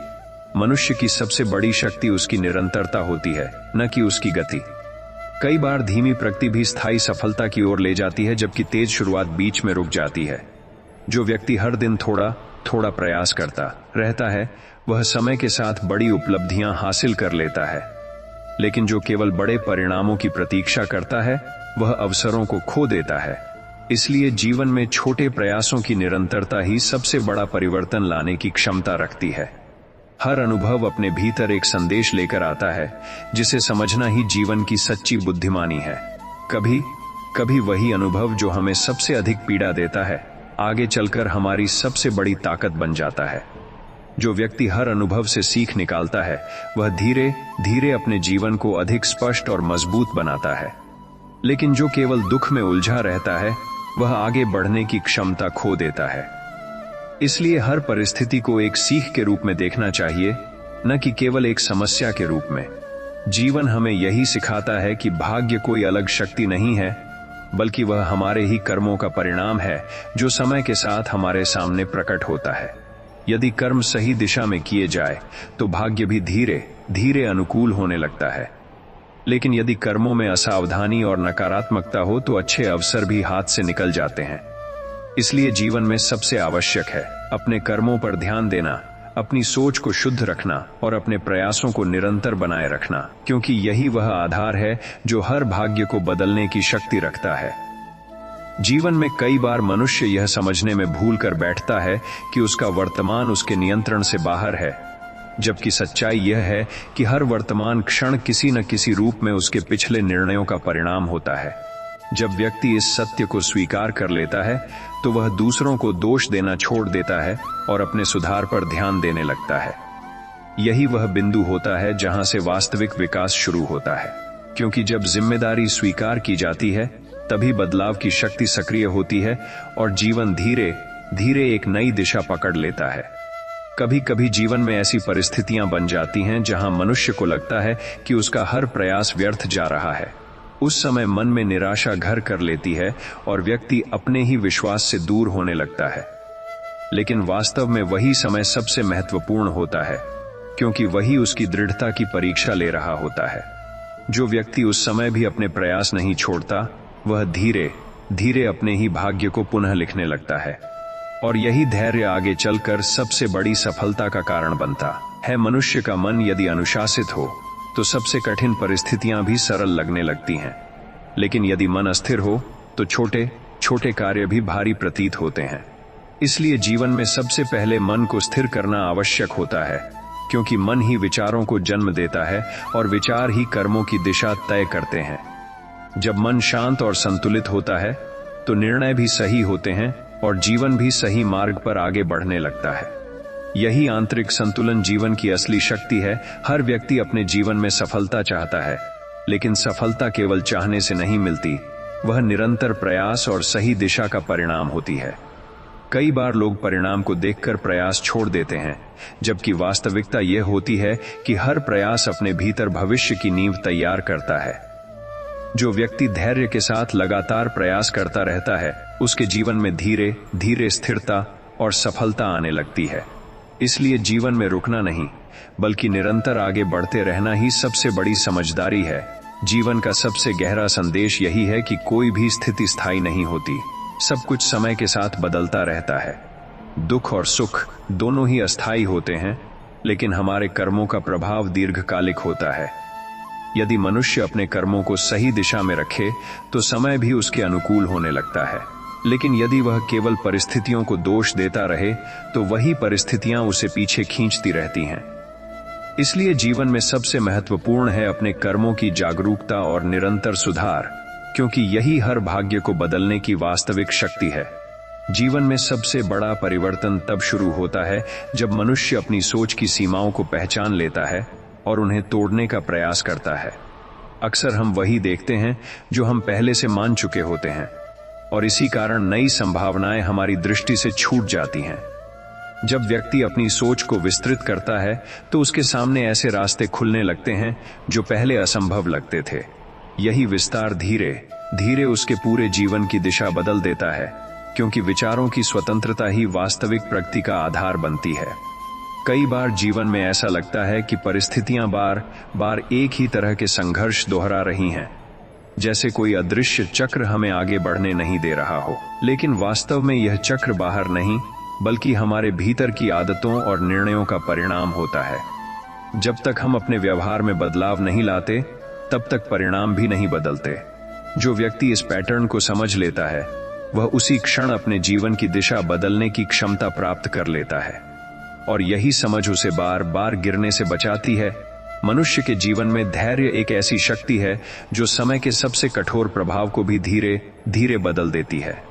मनुष्य की सबसे बड़ी शक्ति उसकी निरंतरता होती है, न कि उसकी गति। कई बार धीमी प्रगति भी स्थायी सफलता की ओर ले जाती है, जबकि तेज शुरुआत बीच में रुक जाती है। जो व्यक्ति हर दिन थोड़ा थोड़ा प्रयास करता रहता है, वह समय के साथ बड़ी उपलब्धियां हासिल कर लेता है। लेकिन जो केवल बड़े परिणामों की प्रतीक्षा करता है, वह अवसरों को खो देता है। इसलिए जीवन में छोटे प्रयासों की निरंतरता ही सबसे बड़ा परिवर्तन लाने की क्षमता रखती है। हर अनुभव अपने भीतर एक संदेश लेकर आता है, जिसे समझना ही जीवन की सच्ची बुद्धिमानी है। कभी कभी वही अनुभव जो हमें सबसे अधिक पीड़ा देता है, आगे चलकर हमारी सबसे बड़ी ताकत बन जाता है। जो व्यक्ति हर अनुभव से सीख निकालता है, वह धीरे धीरे अपने जीवन को अधिक स्पष्ट और मजबूत बनाता है। लेकिन जो केवल दुख में उलझा रहता है, वह आगे बढ़ने की क्षमता खो देता है। इसलिए हर परिस्थिति को एक सीख के रूप में देखना चाहिए, न कि केवल एक समस्या के रूप में। जीवन हमें यही सिखाता है कि भाग्य कोई अलग शक्ति नहीं है, बल्कि वह हमारे ही कर्मों का परिणाम है, जो समय के साथ हमारे सामने प्रकट होता है। यदि कर्म सही दिशा में किए जाए, तो भाग्य भी धीरे धीरे अनुकूल होने लगता है। लेकिन यदि कर्मों में असावधानी और नकारात्मकता हो, तो अच्छे अवसर भी हाथ से निकल जाते हैं। इसलिए जीवन में सबसे आवश्यक है अपने कर्मों पर ध्यान देना, अपनी सोच को शुद्ध रखना और अपने प्रयासों को निरंतर बनाए रखना, क्योंकि यही वह आधार है जो हर भाग्य को बदलने की शक्ति रखता है। जीवन में कई बार मनुष्य यह समझने में भूल कर बैठता है कि उसका वर्तमान उसके नियंत्रण से बाहर है, जबकि सच्चाई यह है कि हर वर्तमान क्षण किसी न किसी रूप में उसके पिछले निर्णयों का परिणाम होता है। जब व्यक्ति इस सत्य को स्वीकार कर लेता है, तो वह दूसरों को दोष देना छोड़ देता है और अपने सुधार पर ध्यान देने लगता है। यही वह बिंदु होता है जहां से वास्तविक विकास शुरू होता है, क्योंकि जब जिम्मेदारी स्वीकार की जाती है, तभी बदलाव की शक्ति सक्रिय होती है और जीवन धीरे धीरे एक नई दिशा पकड़ लेता है। कभी कभी जीवन में ऐसी परिस्थितियां बन जाती हैं जहां मनुष्य को लगता है कि उसका हर प्रयास व्यर्थ जा रहा है। उस समय मन में निराशा घर कर लेती है और व्यक्ति अपने ही विश्वास से दूर होने लगता है। लेकिन वास्तव में वही समय सबसे महत्वपूर्ण होता है, क्योंकि वही उसकी दृढ़ता की परीक्षा ले रहा होता है। जो व्यक्ति उस समय भी अपने प्रयास नहीं छोड़ता, वह धीरे धीरे अपने ही भाग्य को पुनः लिखने लगता है। और यही धैर्य आगे चलकर सबसे बड़ी सफलता का कारण बनता है। मनुष्य का मन यदि अनुशासित हो, तो सबसे कठिन परिस्थितियां भी सरल लगने लगती हैं। लेकिन यदि मन अस्थिर हो, तो छोटे छोटे कार्य भी भारी प्रतीत होते हैं। इसलिए जीवन में सबसे पहले मन को स्थिर करना आवश्यक होता है, क्योंकि मन ही विचारों को जन्म देता है और विचार ही कर्मों की दिशा तय करते हैं। जब मन शांत और संतुलित होता है, तो निर्णय भी सही होते हैं और जीवन भी सही मार्ग पर आगे बढ़ने लगता है। यही आंतरिक संतुलन जीवन की असली शक्ति है। हर व्यक्ति अपने जीवन में सफलता चाहता है, लेकिन सफलता केवल चाहने से नहीं मिलती, वह निरंतर प्रयास और सही दिशा का परिणाम होती है। कई बार लोग परिणाम को देखकर प्रयास छोड़ देते हैं, जबकि वास्तविकता यह होती है कि हर प्रयास अपने भीतर भविष्य की नींव तैयार करता है। जो व्यक्ति धैर्य के साथ लगातार प्रयास करता रहता है, उसके जीवन में धीरे धीरे स्थिरता और सफलता आने लगती है। इसलिए जीवन में रुकना नहीं, बल्कि निरंतर आगे बढ़ते रहना ही सबसे बड़ी समझदारी है। जीवन का सबसे गहरा संदेश यही है कि कोई भी स्थिति स्थायी नहीं होती, सब कुछ समय के साथ बदलता रहता है। दुख और सुख दोनों ही अस्थायी होते हैं, लेकिन हमारे कर्मों का प्रभाव दीर्घकालिक होता है। यदि मनुष्य अपने कर्मों को सही दिशा में रखे, तो समय भी उसके अनुकूल होने लगता है। लेकिन यदि वह केवल परिस्थितियों को दोष देता रहे, तो वही परिस्थितियां उसे पीछे खींचती रहती हैं। इसलिए जीवन में सबसे महत्वपूर्ण है अपने कर्मों की जागरूकता और निरंतर सुधार, क्योंकि यही हर भाग्य को बदलने की वास्तविक शक्ति है। जीवन में सबसे बड़ा परिवर्तन तब शुरू होता है जब मनुष्य अपनी सोच की सीमाओं को पहचान लेता है और उन्हें तोड़ने का प्रयास करता है। अक्सर हम वही देखते हैं जो हम पहले से मान चुके होते हैं। और इसी कारण नई संभावनाएं हमारी दृष्टि से छूट जाती हैं। जब व्यक्ति अपनी सोच को विस्तृत करता है तो उसके सामने ऐसे रास्ते खुलने लगते हैं जो पहले असंभव लगते थे। यही विस्तार धीरे धीरे उसके पूरे जीवन की दिशा बदल देता है, क्योंकि विचारों की स्वतंत्रता ही वास्तविक प्रगति का आधार बनती है। कई बार जीवन में ऐसा लगता है कि परिस्थितियां बार बार एक ही तरह के संघर्ष दोहरा रही हैं, जैसे कोई अदृश्य चक्र हमें आगे बढ़ने नहीं दे रहा हो। लेकिन वास्तव में यह चक्र बाहर नहीं, बल्कि हमारे भीतर की आदतों और निर्णयों का परिणाम होता है। जब तक हम अपने व्यवहार में बदलाव नहीं लाते, तब तक परिणाम भी नहीं बदलते। जो व्यक्ति इस पैटर्न को समझ लेता है, वह उसी क्षण अपने जीवन की दिशा बदलने की क्षमता प्राप्त कर लेता है, और यही समझ उसे बार बार गिरने से बचाती है। मनुष्य के जीवन में धैर्य एक ऐसी शक्ति है जो समय के सबसे कठोर प्रभाव को भी धीरे धीरे बदल देती है।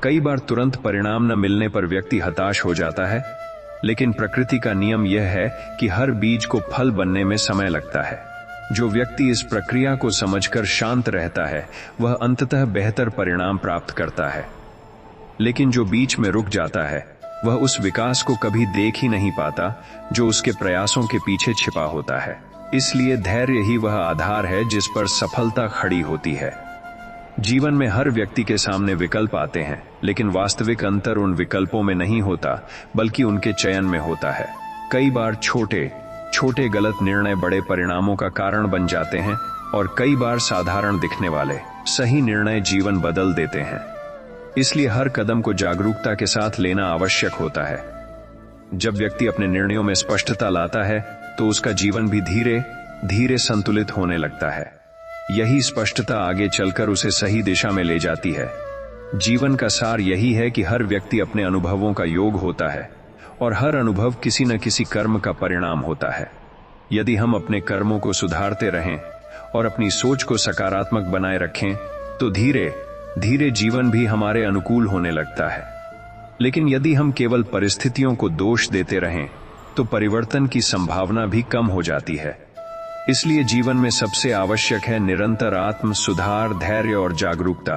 कई बार तुरंत परिणाम न मिलने पर व्यक्ति हताश हो जाता है, लेकिन प्रकृति का नियम यह है कि हर बीज को फल बनने में समय लगता है। जो व्यक्ति इस प्रक्रिया को समझकर शांत रहता है, वह अंततः बेहतर परिणाम प्राप्त करता है। लेकिन जो बीच में रुक जाता है, वह उस विकास को कभी देख ही नहीं पाता जो उसके प्रयासों के पीछे छिपा होता है। इसलिए धैर्य ही वह आधार है जिस पर सफलता खड़ी होती है। जीवन में हर व्यक्ति के सामने विकल्प आते हैं, लेकिन वास्तविक अंतर उन विकल्पों में नहीं होता, बल्कि उनके चयन में होता है। कई बार छोटे छोटे गलत निर्णय बड़े परिणामों का कारण बन जाते हैं, और कई बार साधारण दिखने वाले सही निर्णय जीवन बदल देते हैं। इसलिए हर कदम को जागरूकता के साथ लेना आवश्यक होता है। जब व्यक्ति अपने निर्णयों में स्पष्टता लाता है, तो उसका जीवन भी धीरे धीरे संतुलित होने लगता है। यही स्पष्टता आगे चलकर उसे सही दिशा में ले जाती है। जीवन का सार यही है कि हर व्यक्ति अपने अनुभवों का योग होता है, और हर अनुभव किसी न किसी कर्म का परिणाम होता है। यदि हम अपने कर्मों को सुधारते रहें और अपनी सोच को सकारात्मक बनाए रखें, तो धीरे धीरे जीवन भी हमारे अनुकूल होने लगता है। लेकिन यदि हम केवल परिस्थितियों को दोष देते रहें, तो परिवर्तन की संभावना भी कम हो जाती है। इसलिए जीवन में सबसे आवश्यक है निरंतर आत्म सुधार, धैर्य और जागरूकता,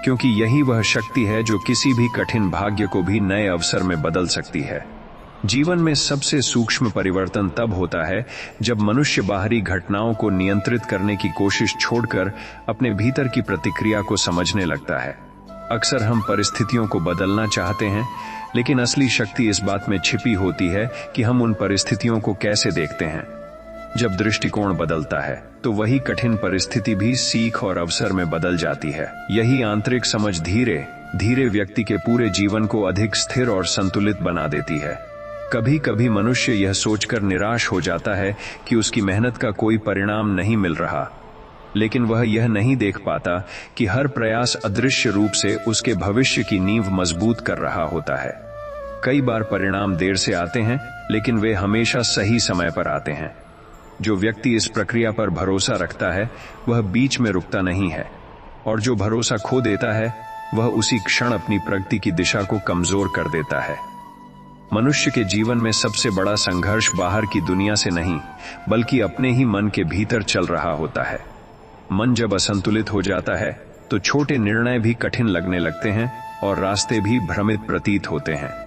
क्योंकि यही वह शक्ति है जो किसी भी कठिन भाग्य को भी नए अवसर में बदल सकती है। जीवन में सबसे सूक्ष्म परिवर्तन तब होता है जब मनुष्य बाहरी घटनाओं को नियंत्रित करने की कोशिश छोड़कर अपने भीतर की प्रतिक्रिया को समझने लगता है। अक्सर हम परिस्थितियों को बदलना चाहते हैं, लेकिन असली शक्ति इस बात में छिपी होती है कि हम उन परिस्थितियों को कैसे देखते हैं। जब दृष्टिकोण बदलता है, तो वही कठिन परिस्थिति भी सीख और अवसर में बदल जाती है। यही आंतरिक समझ धीरे धीरे व्यक्ति के पूरे जीवन को अधिक स्थिर और संतुलित बना देती है। कभी कभी मनुष्य यह सोचकर निराश हो जाता है कि उसकी मेहनत का कोई परिणाम नहीं मिल रहा, लेकिन वह यह नहीं देख पाता कि हर प्रयास अदृश्य रूप से उसके भविष्य की नींव मजबूत कर रहा होता है। कई बार परिणाम देर से आते हैं, लेकिन वे हमेशा सही समय पर आते हैं। जो व्यक्ति इस प्रक्रिया पर भरोसा रखता है, वह बीच में रुकता नहीं है, और जो भरोसा खो देता है, वह उसी क्षण अपनी प्रगति की दिशा को कमजोर कर देता है। मनुष्य के जीवन में सबसे बड़ा संघर्ष बाहर की दुनिया से नहीं, बल्कि अपने ही मन के भीतर चल रहा होता है। मन जब असंतुलित हो जाता है, तो छोटे निर्णय भी कठिन लगने लगते हैं और रास्ते भी भ्रमित प्रतीत होते हैं।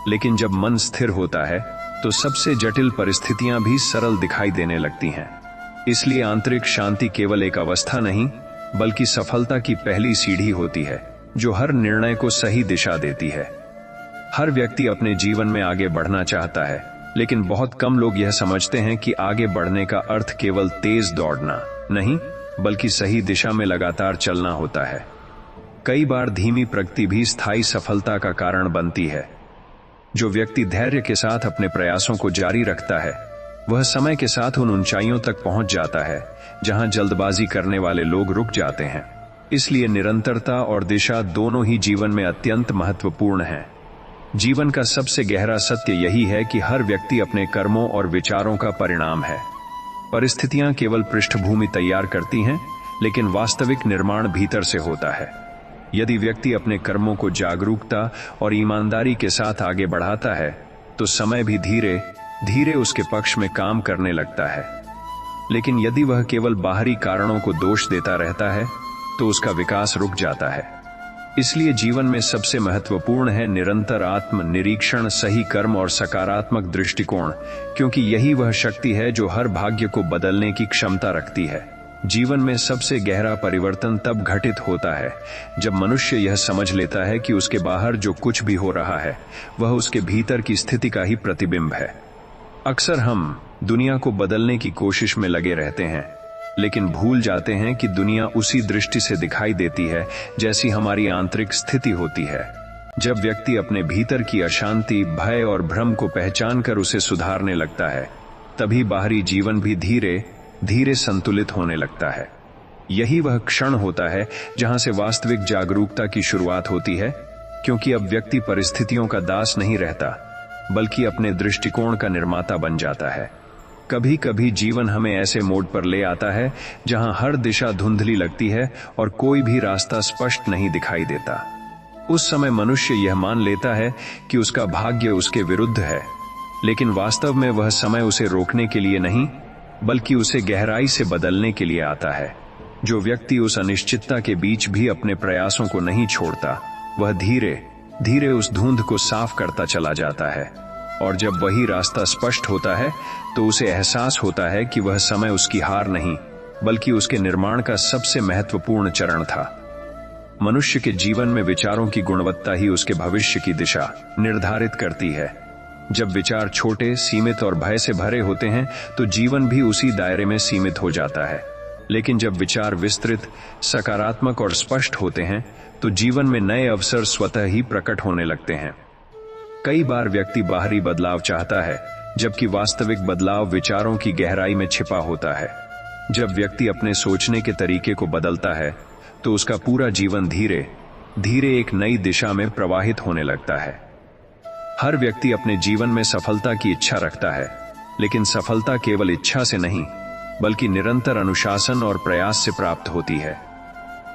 लेकिन जब मन स्थिर होता है, तो सबसे जटिल परिस्थितियां भी सरल दिखाई देने लगती हैं। इसलिए आंतरिक शांति केवल एक अवस्था नहीं, बल्कि सफलता की पहली सीढ़ी होती है, जो हर निर्णय को सही दिशा देती है। हर व्यक्ति अपने जीवन में आगे बढ़ना चाहता है, लेकिन बहुत कम लोग यह समझते हैं कि आगे बढ़ने का अर्थ केवल तेज दौड़ना नहीं, बल्कि सही दिशा में लगातार चलना होता है। कई बार धीमी प्रगति भी स्थायी सफलता का कारण बनती है। जो व्यक्ति धैर्य के साथ अपने प्रयासों को जारी रखता है, वह समय के साथ उन ऊंचाइयों तक पहुंच जाता है जहां जल्दबाजी करने वाले लोग रुक जाते हैं। इसलिए निरंतरता और दिशा दोनों ही जीवन में अत्यंत महत्वपूर्ण हैं। जीवन का सबसे गहरा सत्य यही है कि हर व्यक्ति अपने कर्मों और विचारों का परिणाम है। परिस्थितियां केवल पृष्ठभूमि तैयार करती हैं, लेकिन वास्तविक निर्माण भीतर से होता है। यदि व्यक्ति अपने कर्मों को जागरूकता और ईमानदारी के साथ आगे बढ़ाता है, तो समय भी धीरे धीरे उसके पक्ष में काम करने लगता है। लेकिन यदि वह केवल बाहरी कारणों को दोष देता रहता है, तो उसका विकास रुक जाता है। इसलिए जीवन में सबसे महत्वपूर्ण है निरंतर आत्म निरीक्षण, सही कर्म और सकारात्मक दृष्टिकोण, क्योंकि यही वह शक्ति है जो हर भाग्य को बदलने की क्षमता रखती है। जीवन में सबसे गहरा परिवर्तन तब घटित होता है जब मनुष्य यह समझ लेता है कि उसके बाहर जो कुछ भी हो रहा है वह उसके भीतर की स्थिति का ही प्रतिबिंब है। अक्सर हम दुनिया को बदलने की कोशिश में लगे रहते हैं, लेकिन भूल जाते हैं कि दुनिया उसी दृष्टि से दिखाई देती है जैसी हमारी आंतरिक स्थिति होती है। जब व्यक्ति अपने भीतर की अशांति, भय और भ्रम को पहचान कर उसे सुधारने लगता है, तभी बाहरी जीवन भी धीरे धीरे संतुलित होने लगता है। यही वह क्षण होता है जहां से वास्तविक जागरूकता की शुरुआत होती है, क्योंकि अब व्यक्ति परिस्थितियों का दास नहीं रहता, बल्कि अपने दृष्टिकोण का निर्माता बन जाता है। कभी कभी जीवन हमें ऐसे मोड़ पर ले आता है जहां हर दिशा धुंधली लगती है और कोई भी रास्ता स्पष्ट नहीं दिखाई देता। उस समय मनुष्य यह मान लेता है कि उसका भाग्य उसके विरुद्ध है, लेकिन वास्तव में वह समय उसे रोकने के लिए नहीं, बल्कि उसे गहराई से बदलने के लिए आता है। जो व्यक्ति उस अनिश्चितता के बीच भी अपने प्रयासों को नहीं छोड़ता, वह धीरे धीरे उस धुंध को साफ करता चला जाता है, और जब वही रास्ता स्पष्ट होता है तो उसे एहसास होता है कि वह समय उसकी हार नहीं, बल्कि उसके निर्माण का सबसे महत्वपूर्ण चरण था। मनुष्य के जीवन में विचारों की गुणवत्ता ही उसके भविष्य की दिशा निर्धारित करती है। जब विचार छोटे, सीमित और भय से भरे होते हैं तो जीवन भी उसी दायरे में सीमित हो जाता है, लेकिन जब विचार विस्तृत, सकारात्मक और स्पष्ट होते हैं तो जीवन में नए अवसर स्वतः ही प्रकट होने लगते हैं। कई बार व्यक्ति बाहरी बदलाव चाहता है, जबकि वास्तविक बदलाव विचारों की गहराई में छिपा होता है। जब व्यक्ति अपने सोचने के तरीके को बदलता है तो उसका पूरा जीवन धीरे धीरे एक नई दिशा में प्रवाहित होने लगता है। हर व्यक्ति अपने जीवन में सफलता की इच्छा रखता है, लेकिन सफलता केवल इच्छा से नहीं, बल्कि निरंतर अनुशासन और प्रयास से प्राप्त होती है।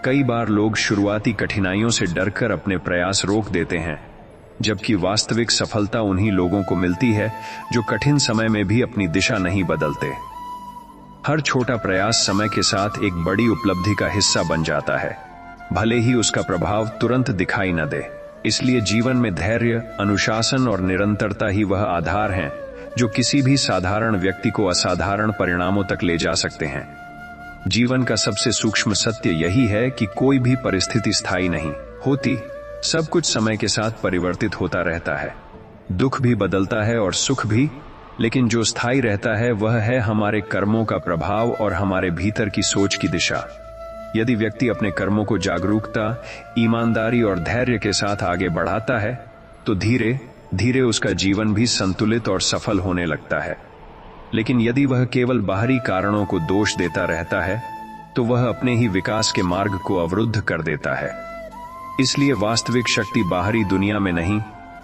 कई बार लोग शुरुआती कठिनाइयों से डरकर अपने प्रयास रोक देते हैं, जबकि वास्तविक सफलता उन्हीं लोगों को मिलती है जो कठिन समय में भी अपनी दिशा नहीं बदलते। हर छोटा प्रयास समय के साथ एक बड़ी उपलब्धि का हिस्सा बन जाता है, भले ही उसका प्रभाव तुरंत दिखाई न दे। इसलिए जीवन में धैर्य, अनुशासन और निरंतरता ही वह आधार हैं जो किसी भी साधारण व्यक्ति को असाधारण परिणामों तक ले जा सकते हैं। जीवन का सबसे सूक्ष्म सत्य यही है कि कोई भी परिस्थिति स्थायी नहीं होती। सब कुछ समय के साथ परिवर्तित होता रहता है। दुख भी बदलता है और सुख भी, लेकिन जो स्थायी रहता है वह है हमारे कर्मों का प्रभाव और हमारे भीतर की सोच की दिशा। यदि व्यक्ति अपने कर्मों को जागरूकता, ईमानदारी और धैर्य के साथ आगे बढ़ाता है तो धीरे धीरे उसका जीवन भी संतुलित और सफल होने लगता है। लेकिन यदि वह केवल बाहरी कारणों को दोष देता रहता है तो वह अपने ही विकास के मार्ग को अवरुद्ध कर देता है। इसलिए वास्तविक शक्ति बाहरी दुनिया में नहीं,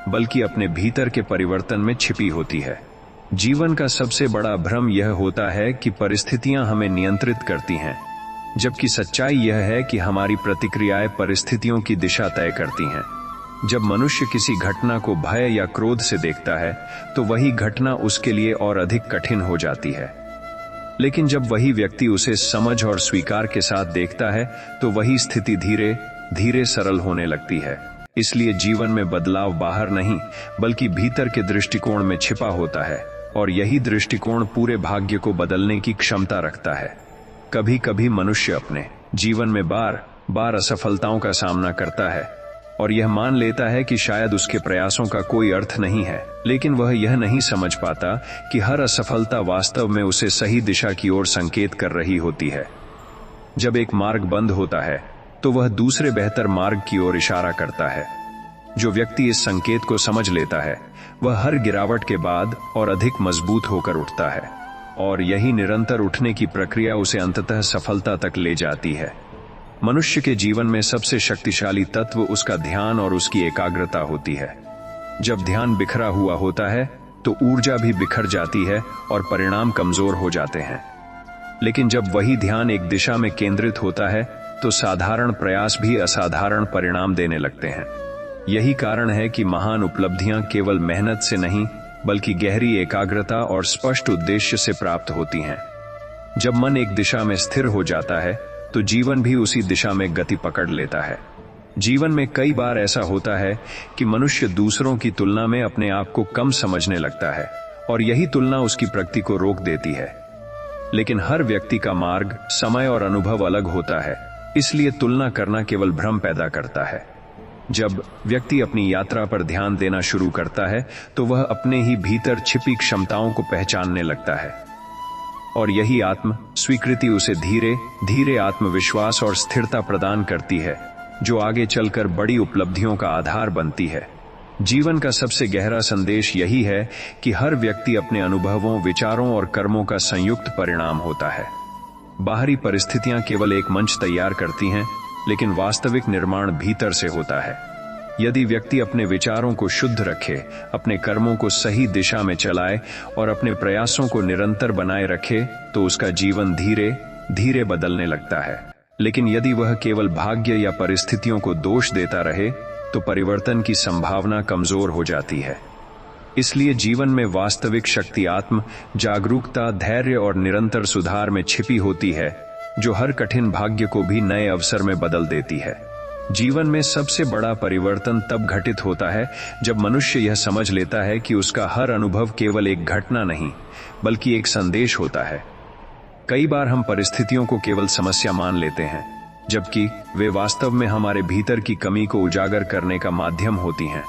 बल्कि अपने भीतर के परिवर्तन में छिपी होती है। जीवन का सबसे बड़ा भ्रम यह होता है कि परिस्थितियां हमें नियंत्रित करती हैं, जबकि सच्चाई यह है कि हमारी प्रतिक्रियाएं परिस्थितियों की दिशा तय करती हैं। जब मनुष्य किसी घटना को भय या क्रोध से देखता है तो वही घटना उसके लिए और अधिक कठिन हो जाती है, लेकिन जब वही व्यक्ति उसे समझ और स्वीकार के साथ देखता है तो वही स्थिति धीरे धीरे सरल होने लगती है। इसलिए जीवन में बदलाव बाहर नहीं, बल्कि भीतर के दृष्टिकोण में छिपा होता है, और यही दृष्टिकोण पूरे भाग्य को बदलने की क्षमता रखता है। कभी कभी मनुष्य अपने जीवन में बार बार असफलताओं का सामना करता है और यह मान लेता है कि शायद उसके प्रयासों का कोई अर्थ नहीं है, लेकिन वह यह नहीं समझ पाता कि हर असफलता वास्तव में उसे सही दिशा की ओर संकेत कर रही होती है। जब एक मार्ग बंद होता है तो वह दूसरे बेहतर मार्ग की ओर इशारा करता है। जो व्यक्ति इस संकेत को समझ लेता है वह हर गिरावट के बाद और अधिक मजबूत होकर उठता है, और यही निरंतर उठने की प्रक्रिया उसे अंततः सफलता तक ले जाती है। मनुष्य के जीवन में सबसे शक्तिशाली तत्व उसका ध्यान और उसकी एकाग्रता होती है। जब ध्यान बिखरा हुआ होता है तो ऊर्जा भी बिखर जाती है और परिणाम कमजोर हो जाते हैं, लेकिन जब वही ध्यान एक दिशा में केंद्रित होता है तो साधारण प्रयास भी असाधारण परिणाम देने लगते हैं। यही कारण है कि महान उपलब्धियां केवल मेहनत से नहीं, बल्कि गहरी एकाग्रता और स्पष्ट उद्देश्य से प्राप्त होती हैं। जब मन एक दिशा में स्थिर हो जाता है तो जीवन भी उसी दिशा में गति पकड़ लेता है। जीवन में कई बार ऐसा होता है कि मनुष्य दूसरों की तुलना में अपने आप को कम समझने लगता है और यही तुलना उसकी प्रगति को रोक देती है। लेकिन हर व्यक्ति का मार्ग, समय और अनुभव अलग होता है, इसलिए तुलना करना केवल भ्रम पैदा करता है। जब व्यक्ति अपनी यात्रा पर ध्यान देना शुरू करता है तो वह अपने ही भीतर छिपी क्षमताओं को पहचानने लगता है और यही आत्म स्वीकृति उसे धीरे धीरे आत्मविश्वास और स्थिरता प्रदान करती है, जो आगे चलकर बड़ी उपलब्धियों का आधार बनती है। जीवन का सबसे गहरा संदेश यही है कि हर व्यक्ति अपने अनुभवों, विचारों और कर्मों का संयुक्त परिणाम होता है। बाहरी परिस्थितियां केवल एक मंच तैयार करती हैं, लेकिन वास्तविक निर्माण भीतर से होता है। यदि व्यक्ति अपने विचारों को शुद्ध रखे, अपने कर्मों को सही दिशा में चलाए और अपने प्रयासों को निरंतर बनाए रखे, तो उसका जीवन धीरे धीरे बदलने लगता है। लेकिन यदि वह केवल भाग्य या परिस्थितियों को दोष देता रहे, तो परिवर्तन की संभावना कमजोर हो जाती है। इसलिए जीवन में वास्तविक शक्ति आत्म जागरूकता, धैर्य और निरंतर सुधार में छिपी होती है, जो हर कठिन भाग्य को भी नए अवसर में बदल देती है। जीवन में सबसे बड़ा परिवर्तन तब घटित होता है जब मनुष्य यह समझ लेता है कि उसका हर अनुभव केवल एक घटना नहीं, बल्कि एक संदेश होता है। कई बार हम परिस्थितियों को केवल समस्या मान लेते हैं, जबकि वे वास्तव में हमारे भीतर की कमी को उजागर करने का माध्यम होती हैं।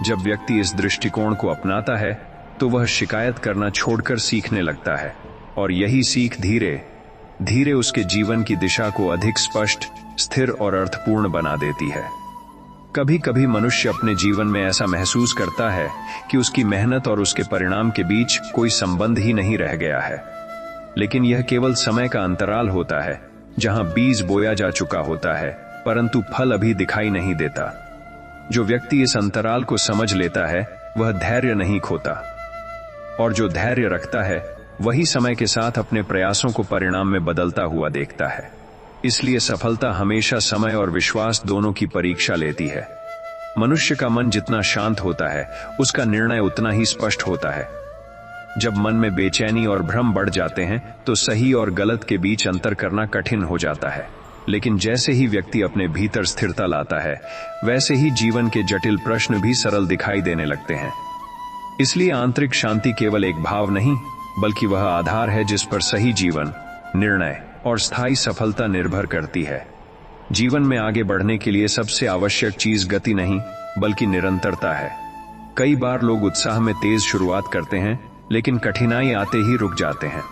जब व्यक्ति इस दृष्टिकोण को अपनाता है, तो वह शिकायत करना छोड़कर सीखने लगता है और यही सीख धीरे धीरे उसके जीवन की दिशा को अधिक स्पष्ट, स्थिर और अर्थपूर्ण बना देती है। कभी कभी मनुष्य अपने जीवन में ऐसा महसूस करता है कि उसकी मेहनत और उसके परिणाम के बीच कोई संबंध ही नहीं रह गया है, लेकिन यह केवल समय का अंतराल होता है, जहां बीज बोया जा चुका होता है, परंतु फल अभी दिखाई नहीं देता। जो व्यक्ति इस अंतराल को समझ लेता है, वह धैर्य नहीं खोता, और जो धैर्य रखता है, वही समय के साथ अपने प्रयासों को परिणाम में बदलता हुआ देखता है। इसलिए सफलता हमेशा समय और विश्वास दोनों की परीक्षा लेती है। मनुष्य का मन जितना शांत होता है, उसका निर्णय उतना ही स्पष्ट होता है। जब मन में बेचैनी और भ्रम बढ़ जाते हैं, तो सही और गलत के बीच अंतर करना कठिन हो जाता है। लेकिन जैसे ही व्यक्ति अपने भीतर स्थिरता लाता है, वैसे ही जीवन के जटिल प्रश्न भी सरल दिखाई देने लगते हैं। इसलिए आंतरिक शांति केवल एक भाव नहीं, बल्कि वह आधार है जिस पर सही जीवन, निर्णय और स्थायी सफलता निर्भर करती है। जीवन में आगे बढ़ने के लिए सबसे आवश्यक चीज गति नहीं, बल्कि निरंतरता है। कई बार लोग उत्साह में तेज शुरुआत करते हैं, लेकिन कठिनाई आते ही रुक जाते हैं,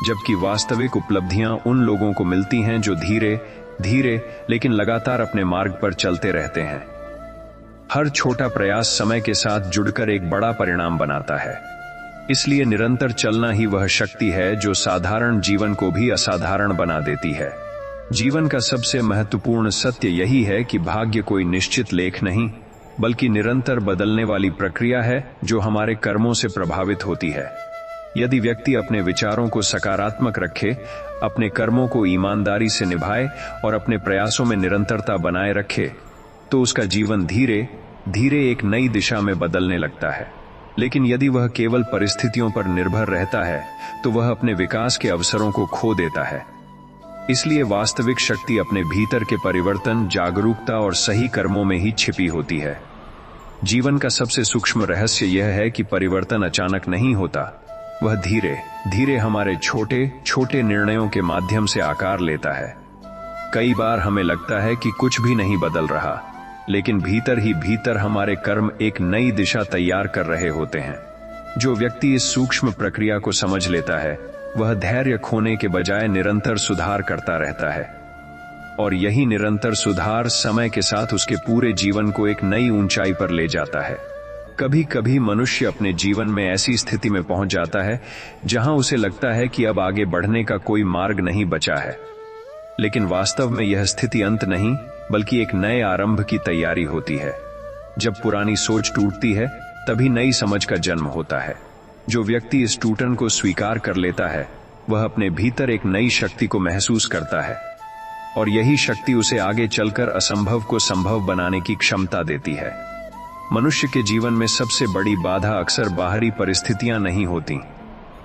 जबकि वास्तविक उपलब्धियां उन लोगों को मिलती हैं जो धीरे धीरे लेकिन लगातार अपने मार्ग पर चलते रहते हैं। हर छोटा प्रयास समय के साथ जुड़कर एक बड़ा परिणाम बनाता है। इसलिए निरंतर चलना ही वह शक्ति है जो साधारण जीवन को भी असाधारण बना देती है। जीवन का सबसे महत्वपूर्ण सत्य यही है कि भाग्य कोई निश्चित लेख नहीं, बल्कि निरंतर बदलने वाली प्रक्रिया है जो हमारे कर्मों से प्रभावित होती है। यदि व्यक्ति अपने विचारों को सकारात्मक रखे, अपने कर्मों को ईमानदारी से निभाए और अपने प्रयासों में निरंतरता बनाए रखे, तो उसका जीवन धीरे धीरे एक नई दिशा में बदलने लगता है। लेकिन यदि वह केवल परिस्थितियों पर निर्भर रहता है, तो वह अपने विकास के अवसरों को खो देता है। इसलिए वास्तविक शक्ति अपने भीतर के परिवर्तन, जागरूकता और सही कर्मों में ही छिपी होती है। जीवन का सबसे सूक्ष्म रहस्य यह है कि परिवर्तन अचानक नहीं होता, वह धीरे धीरे हमारे छोटे छोटे निर्णयों के माध्यम से आकार लेता है। कई बार हमें लगता है कि कुछ भी नहीं बदल रहा, लेकिन भीतर ही भीतर हमारे कर्म एक नई दिशा तैयार कर रहे होते हैं। जो व्यक्ति इस सूक्ष्म प्रक्रिया को समझ लेता है, वह धैर्य खोने के बजाय निरंतर सुधार करता रहता है, और यही निरंतर सुधार समय के साथ उसके पूरे जीवन को एक नई ऊंचाई पर ले जाता है। कभी कभी मनुष्य अपने जीवन में ऐसी स्थिति में पहुंच जाता है जहां उसे लगता है कि अब आगे बढ़ने का कोई मार्ग नहीं बचा है, लेकिन वास्तव में यह स्थिति अंत नहीं, बल्कि एक नए आरंभ की तैयारी होती है। जब पुरानी सोच टूटती है, तभी नई समझ का जन्म होता है। जो व्यक्ति इस टूटन को स्वीकार कर लेता है, वह अपने भीतर एक नई शक्ति को महसूस करता है, और यही शक्ति उसे आगे चलकर असंभव को संभव बनाने की क्षमता देती है। मनुष्य के जीवन में सबसे बड़ी बाधा अक्सर बाहरी परिस्थितियां नहीं होती,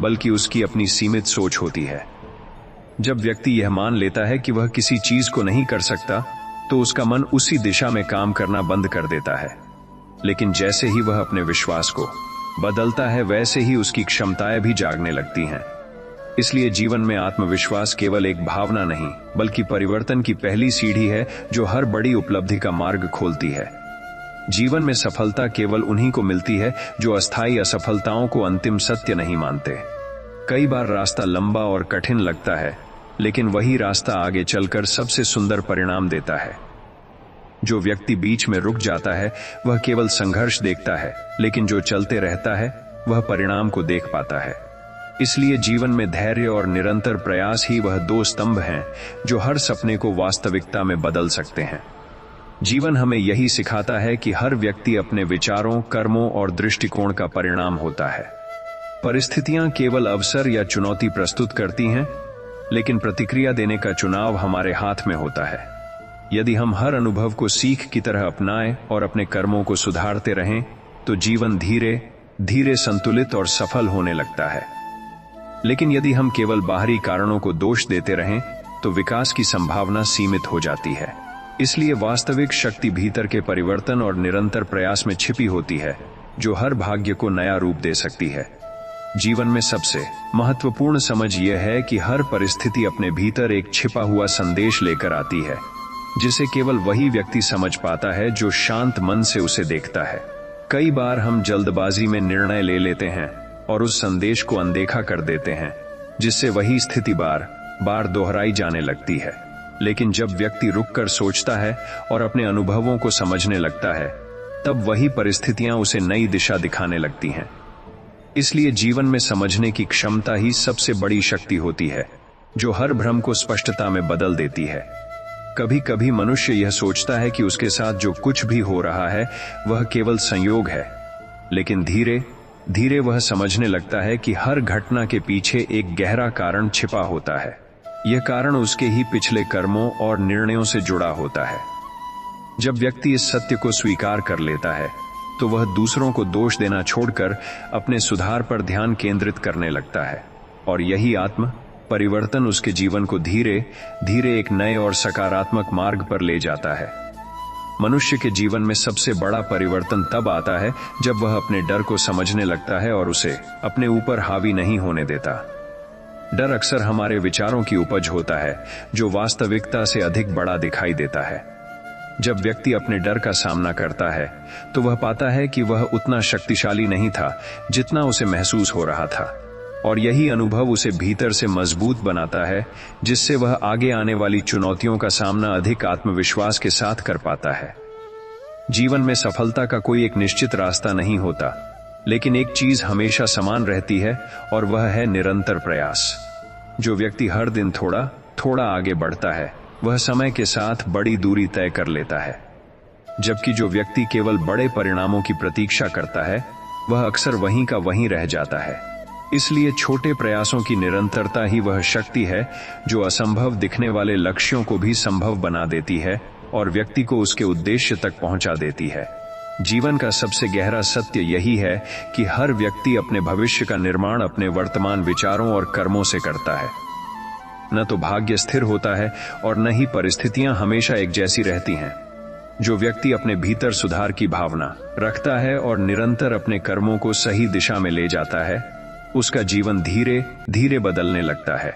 बल्कि उसकी अपनी सीमित सोच होती है। जब व्यक्ति यह मान लेता है कि वह किसी चीज को नहीं कर सकता, तो उसका मन उसी दिशा में काम करना बंद कर देता है। लेकिन जैसे ही वह अपने विश्वास को बदलता है, वैसे ही उसकी क्षमताएं भी जागने लगती हैं। इसलिए जीवन में आत्मविश्वास केवल एक भावना नहीं, बल्कि परिवर्तन की पहली सीढ़ी है जो हर बड़ी उपलब्धि का मार्ग खोलती है। जीवन में सफलता केवल उन्हीं को मिलती है जो अस्थायी असफलताओं को अंतिम सत्य नहीं मानते। कई बार रास्ता लंबा और कठिन लगता है, लेकिन वही रास्ता आगे चलकर सबसे सुंदर परिणाम देता है। जो व्यक्ति बीच में रुक जाता है वह केवल संघर्ष देखता है, लेकिन जो चलते रहता है वह परिणाम को देख पाता है। इसलिए जीवन में धैर्य और निरंतर प्रयास ही वह दो स्तंभ हैं जो हर सपने को वास्तविकता में बदल सकते हैं। जीवन हमें यही सिखाता है कि हर व्यक्ति अपने विचारों, कर्मों और दृष्टिकोण का परिणाम होता है। परिस्थितियां केवल अवसर या चुनौती प्रस्तुत करती हैं, लेकिन प्रतिक्रिया देने का चुनाव हमारे हाथ में होता है। यदि हम हर अनुभव को सीख की तरह अपनाएं और अपने कर्मों को सुधारते रहें, तो जीवन धीरे धीरे संतुलित और सफल होने लगता है। लेकिन यदि हम केवल बाहरी कारणों को दोष देते रहें, तो विकास की संभावना सीमित हो जाती है। इसलिए वास्तविक शक्ति भीतर के परिवर्तन और निरंतर प्रयास में छिपी होती है, जो हर भाग्य को नया रूप दे सकती है। जीवन में सबसे महत्वपूर्ण समझ यह है कि हर परिस्थिति अपने भीतर एक छिपा हुआ संदेश लेकर आती है, जिसे केवल वही व्यक्ति समझ पाता है जो शांत मन से उसे देखता है। कई बार हम जल्दबाजी में निर्णय ले लेते हैं और उस संदेश को अनदेखा कर देते हैं, जिससे वही स्थिति बार बार दोहराई जाने लगती है। लेकिन जब व्यक्ति रुककर सोचता है और अपने अनुभवों को समझने लगता है, तब वही परिस्थितियां उसे नई दिशा दिखाने लगती हैं। इसलिए जीवन में समझने की क्षमता ही सबसे बड़ी शक्ति होती है, जो हर भ्रम को स्पष्टता में बदल देती है। कभी कभी मनुष्य यह सोचता है कि उसके साथ जो कुछ भी हो रहा है वह केवल संयोग है, लेकिन धीरे धीरे वह समझने लगता है कि हर घटना के पीछे एक गहरा कारण छिपा होता है। यह कारण उसके ही पिछले कर्मों और निर्णयों से जुड़ा होता है। जब व्यक्ति इस सत्य को स्वीकार कर लेता है, तो वह दूसरों को दोष देना छोड़कर अपने सुधार पर ध्यान केंद्रित करने लगता है, और यही आत्म परिवर्तन उसके जीवन को धीरे धीरे एक नए और सकारात्मक मार्ग पर ले जाता है। मनुष्य के जीवन में सबसे बड़ा परिवर्तन तब आता है जब वह अपने डर को समझने लगता है और उसे अपने ऊपर हावी नहीं होने देता। डर अक्सर हमारे विचारों की उपज होता है, जो वास्तविकता से अधिक बड़ा दिखाई देता है। जब व्यक्ति अपने डर का सामना करता है, तो वह पाता है कि वह उतना शक्तिशाली नहीं था जितना उसे महसूस हो रहा था, और यही अनुभव उसे भीतर से मजबूत बनाता है, जिससे वह आगे आने वाली चुनौतियों का सामना अधिक आत्मविश्वास के साथ कर पाता है। जीवन में सफलता का कोई एक निश्चित रास्ता नहीं होता, लेकिन एक चीज हमेशा समान रहती है, और वह है निरंतर प्रयास। जो व्यक्ति हर दिन थोड़ा थोड़ा आगे बढ़ता है, वह समय के साथ बड़ी दूरी तय कर लेता है। जबकि जो व्यक्ति केवल बड़े परिणामों की प्रतीक्षा करता है, वह अक्सर वहीं का वहीं रह जाता है। इसलिए छोटे प्रयासों की निरंतरता ही वह शक्ति है जो असंभव दिखने वाले लक्ष्यों को भी संभव बना देती है और व्यक्ति को उसके उद्देश्य तक पहुंचा देती है। जीवन का सबसे गहरा सत्य यही है कि हर व्यक्ति अपने भविष्य का निर्माण अपने वर्तमान विचारों और कर्मों से करता है। न तो भाग्य स्थिर होता है और न ही परिस्थितियां हमेशा एक जैसी रहती हैं। जो व्यक्ति अपने भीतर सुधार की भावना रखता है और निरंतर अपने कर्मों को सही दिशा में ले जाता है, उसका जीवन धीरे धीरे बदलने लगता है।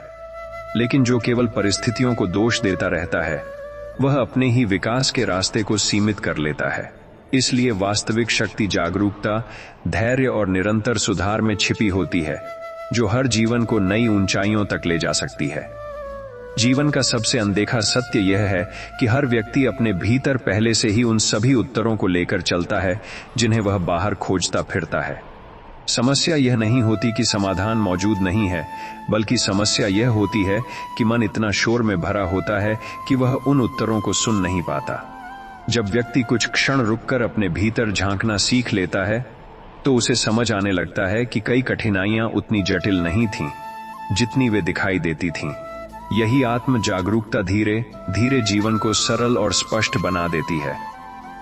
लेकिन जो केवल परिस्थितियों को दोष देता रहता है, वह अपने ही विकास के रास्ते को सीमित कर लेता है। इसलिए वास्तविक शक्ति जागरूकता, धैर्य और निरंतर सुधार में छिपी होती है, जो हर जीवन को नई ऊंचाइयों तक ले जा सकती है। जीवन का सबसे अनदेखा सत्य यह है कि हर व्यक्ति अपने भीतर पहले से ही उन सभी उत्तरों को लेकर चलता है जिन्हें वह बाहर खोजता फिरता है। समस्या यह नहीं होती कि समाधान मौजूद नहीं है, बल्कि समस्या यह होती है कि मन इतना शोर में भरा होता है कि वह उन उत्तरों को सुन नहीं पाता। जब व्यक्ति कुछ क्षण रुककर अपने भीतर झांकना सीख लेता है, तो उसे समझ आने लगता है कि कई कठिनाइयां उतनी जटिल नहीं थीं जितनी वे दिखाई देती थीं। यही आत्म जागरूकता धीरे धीरे जीवन को सरल और स्पष्ट बना देती है।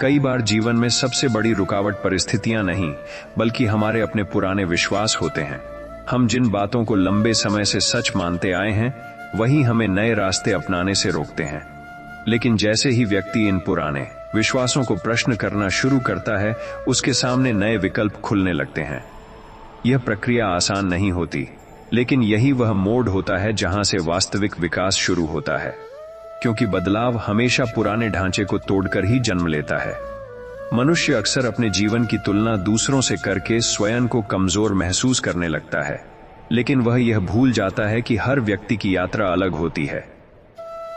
कई बार जीवन में सबसे बड़ी रुकावट परिस्थितियां नहीं, बल्कि हमारे अपने पुराने विश्वास होते हैं। हम जिन बातों को लंबे समय से सच मानते आए हैं, वही हमें नए रास्ते अपनाने से रोकते हैं। लेकिन जैसे ही व्यक्ति इन पुराने विश्वासों को प्रश्न करना शुरू करता है, उसके सामने नए विकल्प खुलने लगते हैं। यह प्रक्रिया आसान नहीं होती, लेकिन यही वह मोड़ होता है जहां से वास्तविक विकास शुरू होता है, क्योंकि बदलाव हमेशा पुराने ढांचे को तोड़कर ही जन्म लेता है। मनुष्य अक्सर अपने जीवन की तुलना दूसरों से करके स्वयं को कमजोर महसूस करने लगता है, लेकिन वह यह भूल जाता है कि हर व्यक्ति की यात्रा अलग होती है।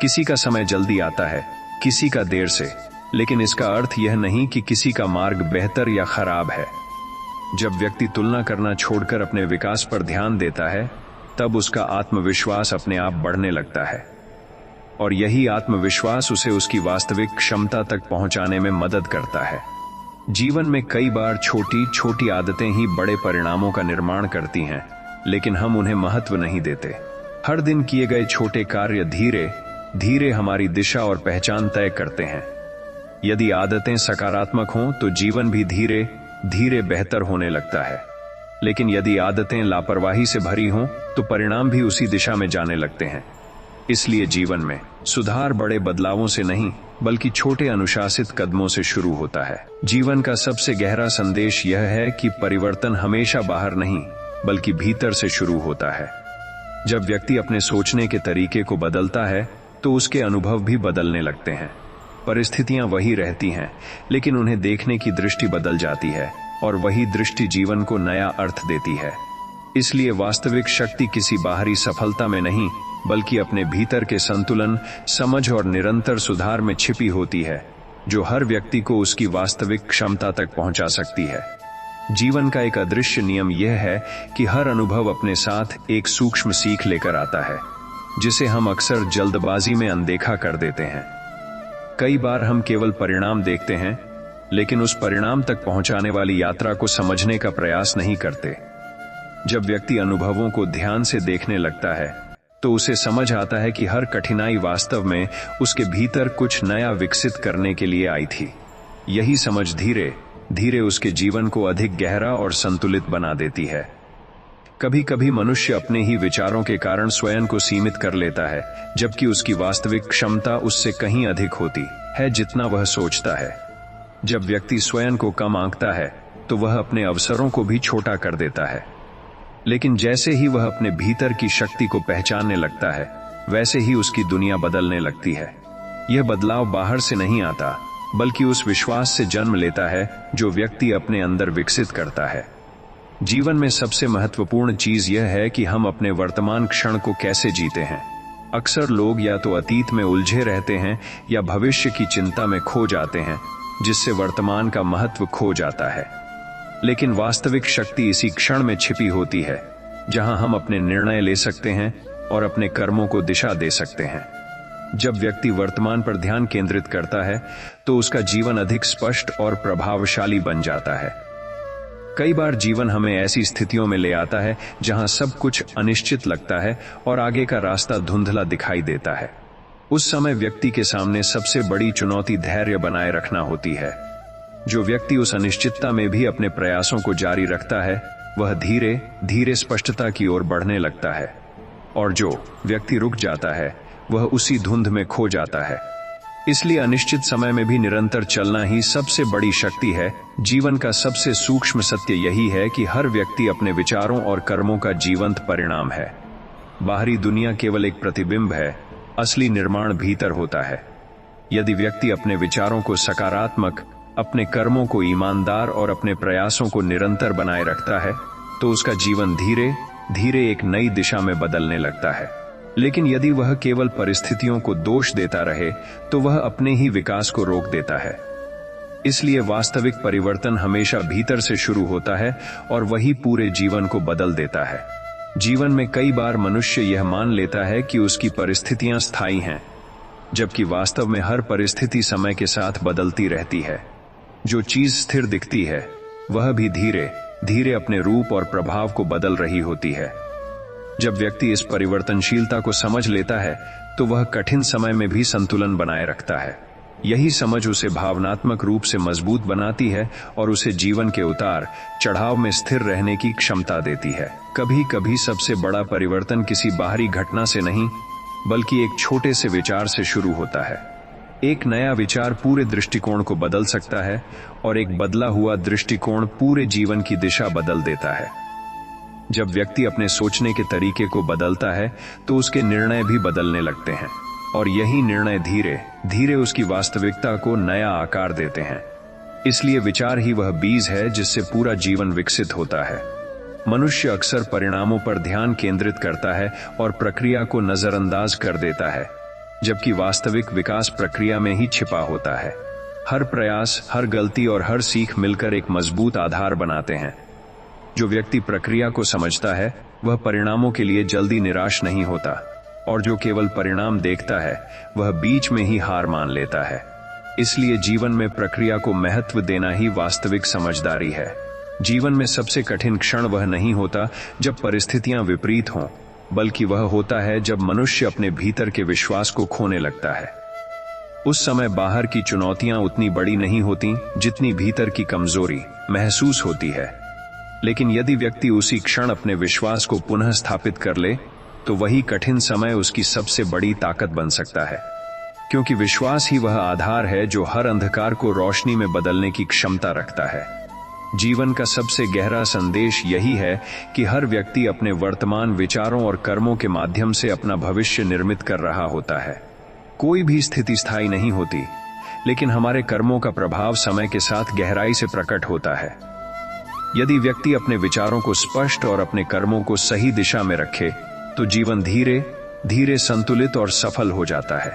किसी का समय जल्दी आता है, किसी का देर से, लेकिन इसका अर्थ यह नहीं कि किसी का मार्ग बेहतर या खराब है। जब व्यक्ति तुलना करना छोड़कर अपने विकास पर ध्यान देता है, तब उसका आत्मविश्वास अपने आप बढ़ने लगता है, और यही आत्मविश्वास उसे उसकी वास्तविक क्षमता तक पहुंचाने में मदद करता है। जीवन में कई बार छोटी छोटी आदतें ही बड़े परिणामों का निर्माण करती हैं, लेकिन हम उन्हें महत्व नहीं देते। हर दिन किए गए छोटे कार्य धीरे धीरे हमारी दिशा और पहचान तय करते हैं। यदि आदतें सकारात्मक हों तो जीवन भी धीरे धीरे बेहतर होने लगता है, लेकिन यदि आदतें लापरवाही से भरी हों तो परिणाम भी उसी दिशा में जाने लगते हैं। इसलिए जीवन में सुधार बड़े बदलावों से नहीं, बल्कि छोटे अनुशासित कदमों से शुरू होता है। जीवन का सबसे गहरा संदेश यह है कि परिवर्तन हमेशा बाहर नहीं, बल्कि भीतर से शुरू होता है। जब व्यक्ति अपने सोचने के तरीके को बदलता है, तो उसके अनुभव भी बदलने लगते हैं। परिस्थितियां वही रहती हैं, लेकिन उन्हें देखने की दृष्टि बदल जाती है, और वही दृष्टि जीवन को नया अर्थ देती है। इसलिए वास्तविक शक्ति किसी बाहरी सफलता में नहीं, बल्कि अपने भीतर के संतुलन, समझ और निरंतर सुधार में छिपी होती है, जो हर व्यक्ति को उसकी वास्तविक क्षमता तक पहुंचा सकती है। जीवन का एक अदृश्य नियम यह है कि हर अनुभव अपने साथ एक सूक्ष्म सीख लेकर आता है, जिसे हम अक्सर जल्दबाजी में अनदेखा कर देते हैं। कई बार हम केवल परिणाम देखते हैं, लेकिन उस परिणाम तक पहुंचाने वाली यात्रा को समझने का प्रयास नहीं करते। जब व्यक्ति अनुभवों को ध्यान से देखने लगता है, तो उसे समझ आता है कि हर कठिनाई वास्तव में उसके भीतर कुछ नया विकसित करने के लिए आई थी। यही समझ धीरे धीरे उसके जीवन को अधिक गहरा और संतुलित बना देती है। कभी कभी मनुष्य अपने ही विचारों के कारण स्वयं को सीमित कर लेता है, जबकि उसकी वास्तविक क्षमता उससे कहीं अधिक होती है जितना वह सोचता है। जब व्यक्ति स्वयं को कम आंकता है, तो वह अपने अवसरों को भी छोटा कर देता है, लेकिन जैसे ही वह अपने भीतर की शक्ति को पहचानने लगता है, वैसे ही उसकी दुनिया बदलने लगती है। यह बदलाव बाहर से नहीं आता, बल्कि उस विश्वास से जन्म लेता है जो व्यक्ति अपने अंदर विकसित करता है। जीवन में सबसे महत्वपूर्ण चीज यह है कि हम अपने वर्तमान क्षण को कैसे जीते हैं। अक्सर लोग या तो अतीत में उलझे रहते हैं या भविष्य की चिंता में खो जाते हैं, जिससे वर्तमान का महत्व खो जाता है। लेकिन वास्तविक शक्ति इसी क्षण में छिपी होती है, जहां हम अपने निर्णय ले सकते हैं और अपने कर्मों को दिशा दे सकते हैं। जब व्यक्ति वर्तमान पर ध्यान केंद्रित करता है, तो उसका जीवन अधिक स्पष्ट और प्रभावशाली बन जाता है। कई बार जीवन हमें ऐसी स्थितियों में ले आता है जहां सब कुछ अनिश्चित लगता है और आगे का रास्ता धुंधला दिखाई देता है। उस समय व्यक्ति के सामने सबसे बड़ी चुनौती धैर्य बनाए रखना होती है। जो व्यक्ति उस अनिश्चितता में भी अपने प्रयासों को जारी रखता है, वह धीरे धीरे स्पष्टता की ओर बढ़ने लगता है, और जो व्यक्ति रुक जाता है, वह उसी धुंध में खो जाता है। इसलिए अनिश्चित समय में भी निरंतर चलना ही सबसे बड़ी शक्ति है। जीवन का सबसे सूक्ष्म सत्य यही है कि हर व्यक्ति अपने विचारों और कर्मों का जीवंत परिणाम है। बाहरी दुनिया केवल एक प्रतिबिंब है, असली निर्माण भीतर होता है। यदि व्यक्ति अपने विचारों को सकारात्मक, अपने कर्मों को ईमानदार और अपने प्रयासों को निरंतर बनाए रखता है, तो उसका जीवन धीरे धीरे एक नई दिशा में बदलने लगता है। लेकिन यदि वह केवल परिस्थितियों को दोष देता रहे, तो वह अपने ही विकास को रोक देता है। इसलिए वास्तविक परिवर्तन हमेशा भीतर से शुरू होता है, और वही पूरे जीवन को बदल देता है। जीवन में कई बार मनुष्य यह मान लेता है कि उसकी परिस्थितियां स्थायी हैं, जबकि वास्तव में हर परिस्थिति समय के साथ बदलती रहती है। जो चीज स्थिर दिखती है, वह भी धीरे धीरे अपने रूप और प्रभाव को बदल रही होती है। जब व्यक्ति इस परिवर्तनशीलता को समझ लेता है, तो वह कठिन समय में भी संतुलन बनाए रखता है। यही समझ उसे भावनात्मक रूप से मजबूत बनाती है और उसे जीवन के उतार चढ़ाव में स्थिर रहने की क्षमता देती है। कभी कभी सबसे बड़ा परिवर्तन किसी बाहरी घटना से नहीं, बल्कि एक छोटे से विचार से शुरू होता है। एक नया विचार पूरे दृष्टिकोण को बदल सकता है और एक बदला हुआ दृष्टिकोण पूरे जीवन की दिशा बदल देता है। जब व्यक्ति अपने सोचने के तरीके को बदलता है तो उसके निर्णय भी बदलने लगते हैं और यही निर्णय धीरे धीरे उसकी वास्तविकता को नया आकार देते हैं। इसलिए विचार ही वह बीज है जिससे पूरा जीवन विकसित होता है। मनुष्य अक्सर परिणामों पर ध्यान केंद्रित करता है और प्रक्रिया को नजरअंदाज कर देता है, जबकि वास्तविक विकास प्रक्रिया में ही छिपा होता है। हर प्रयास, हर गलती और हर सीख मिलकर एक मजबूत आधार बनाते हैं। जो व्यक्ति प्रक्रिया को समझता है वह परिणामों के लिए जल्दी निराश नहीं होता, और जो केवल परिणाम देखता है वह बीच में ही हार मान लेता है। इसलिए जीवन में प्रक्रिया को महत्व देना ही वास्तविक समझदारी है। जीवन में सबसे कठिन क्षण वह नहीं होता जब परिस्थितियां विपरीत हों, बल्कि वह होता है जब मनुष्य अपने भीतर के विश्वास को खोने लगता है। उस समय बाहर की चुनौतियां उतनी बड़ी नहीं होती जितनी भीतर की कमजोरी महसूस होती है। लेकिन यदि व्यक्ति उसी क्षण अपने विश्वास को पुनः स्थापित कर ले तो वही कठिन समय उसकी सबसे बड़ी ताकत बन सकता है, क्योंकि विश्वास ही वह आधार है जो हर अंधकार को रोशनी में बदलने की क्षमता रखता है। जीवन का सबसे गहरा संदेश यही है कि हर व्यक्ति अपने वर्तमान विचारों और कर्मों के माध्यम से अपना भविष्य निर्मित कर रहा होता है। कोई भी स्थिति स्थायी नहीं होती, लेकिन हमारे कर्मों का प्रभाव समय के साथ गहराई से प्रकट होता है। यदि व्यक्ति अपने विचारों को स्पष्ट और अपने कर्मों को सही दिशा में रखे तो जीवन धीरे धीरे संतुलित और सफल हो जाता है।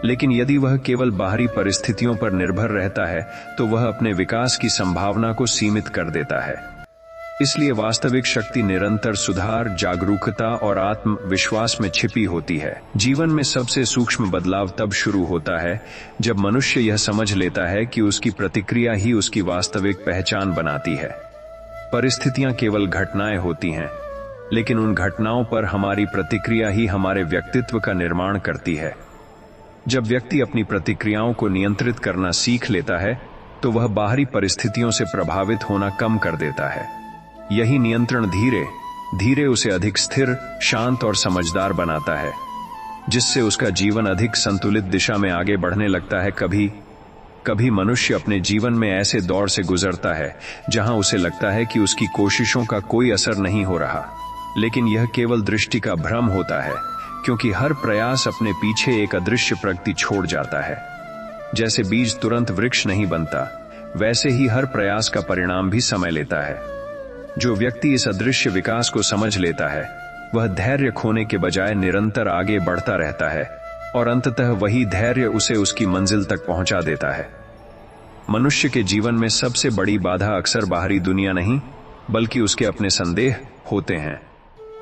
लेकिन यदि वह केवल बाहरी परिस्थितियों पर निर्भर रहता है तो वह अपने विकास की संभावना को सीमित कर देता है। इसलिए वास्तविक शक्ति निरंतर सुधार, जागरूकता और आत्मविश्वास में छिपी होती है। जीवन में सबसे सूक्ष्म बदलाव तब शुरू होता है जब मनुष्य यह समझ लेता है कि उसकी प्रतिक्रिया ही उसकी वास्तविक पहचान बनाती है। परिस्थितियां केवल घटनाएं होती हैं, लेकिन उन घटनाओं पर हमारी प्रतिक्रिया ही हमारे व्यक्तित्व का निर्माण करती है। जब व्यक्ति अपनी प्रतिक्रियाओं को नियंत्रित करना सीख लेता है तो वह बाहरी परिस्थितियों से प्रभावित होना कम कर देता है। यही नियंत्रण धीरे धीरे उसे अधिक स्थिर, शांत और समझदार बनाता है, जिससे उसका जीवन अधिक संतुलित दिशा में आगे बढ़ने लगता है। कभी कभी मनुष्य अपने जीवन में ऐसे दौर से गुजरता है जहां उसे लगता है कि उसकी कोशिशों का कोई असर नहीं हो रहा, लेकिन यह केवल दृष्टि का भ्रम होता है, क्योंकि हर प्रयास अपने पीछे एक अदृश्य प्रगति छोड़ जाता है। जैसे बीज तुरंत वृक्ष नहीं बनता, वैसे ही हर प्रयास का परिणाम भी समय लेता है। जो व्यक्ति इस अदृश्य विकास को समझ लेता है वह धैर्य खोने के बजाय निरंतर आगे बढ़ता रहता है, और अंततः वही धैर्य उसे उसकी मंजिल तक पहुंचा देता है। मनुष्य के जीवन में सबसे बड़ी बाधा अक्सर बाहरी दुनिया नहीं, बल्कि उसके अपने संदेह होते हैं।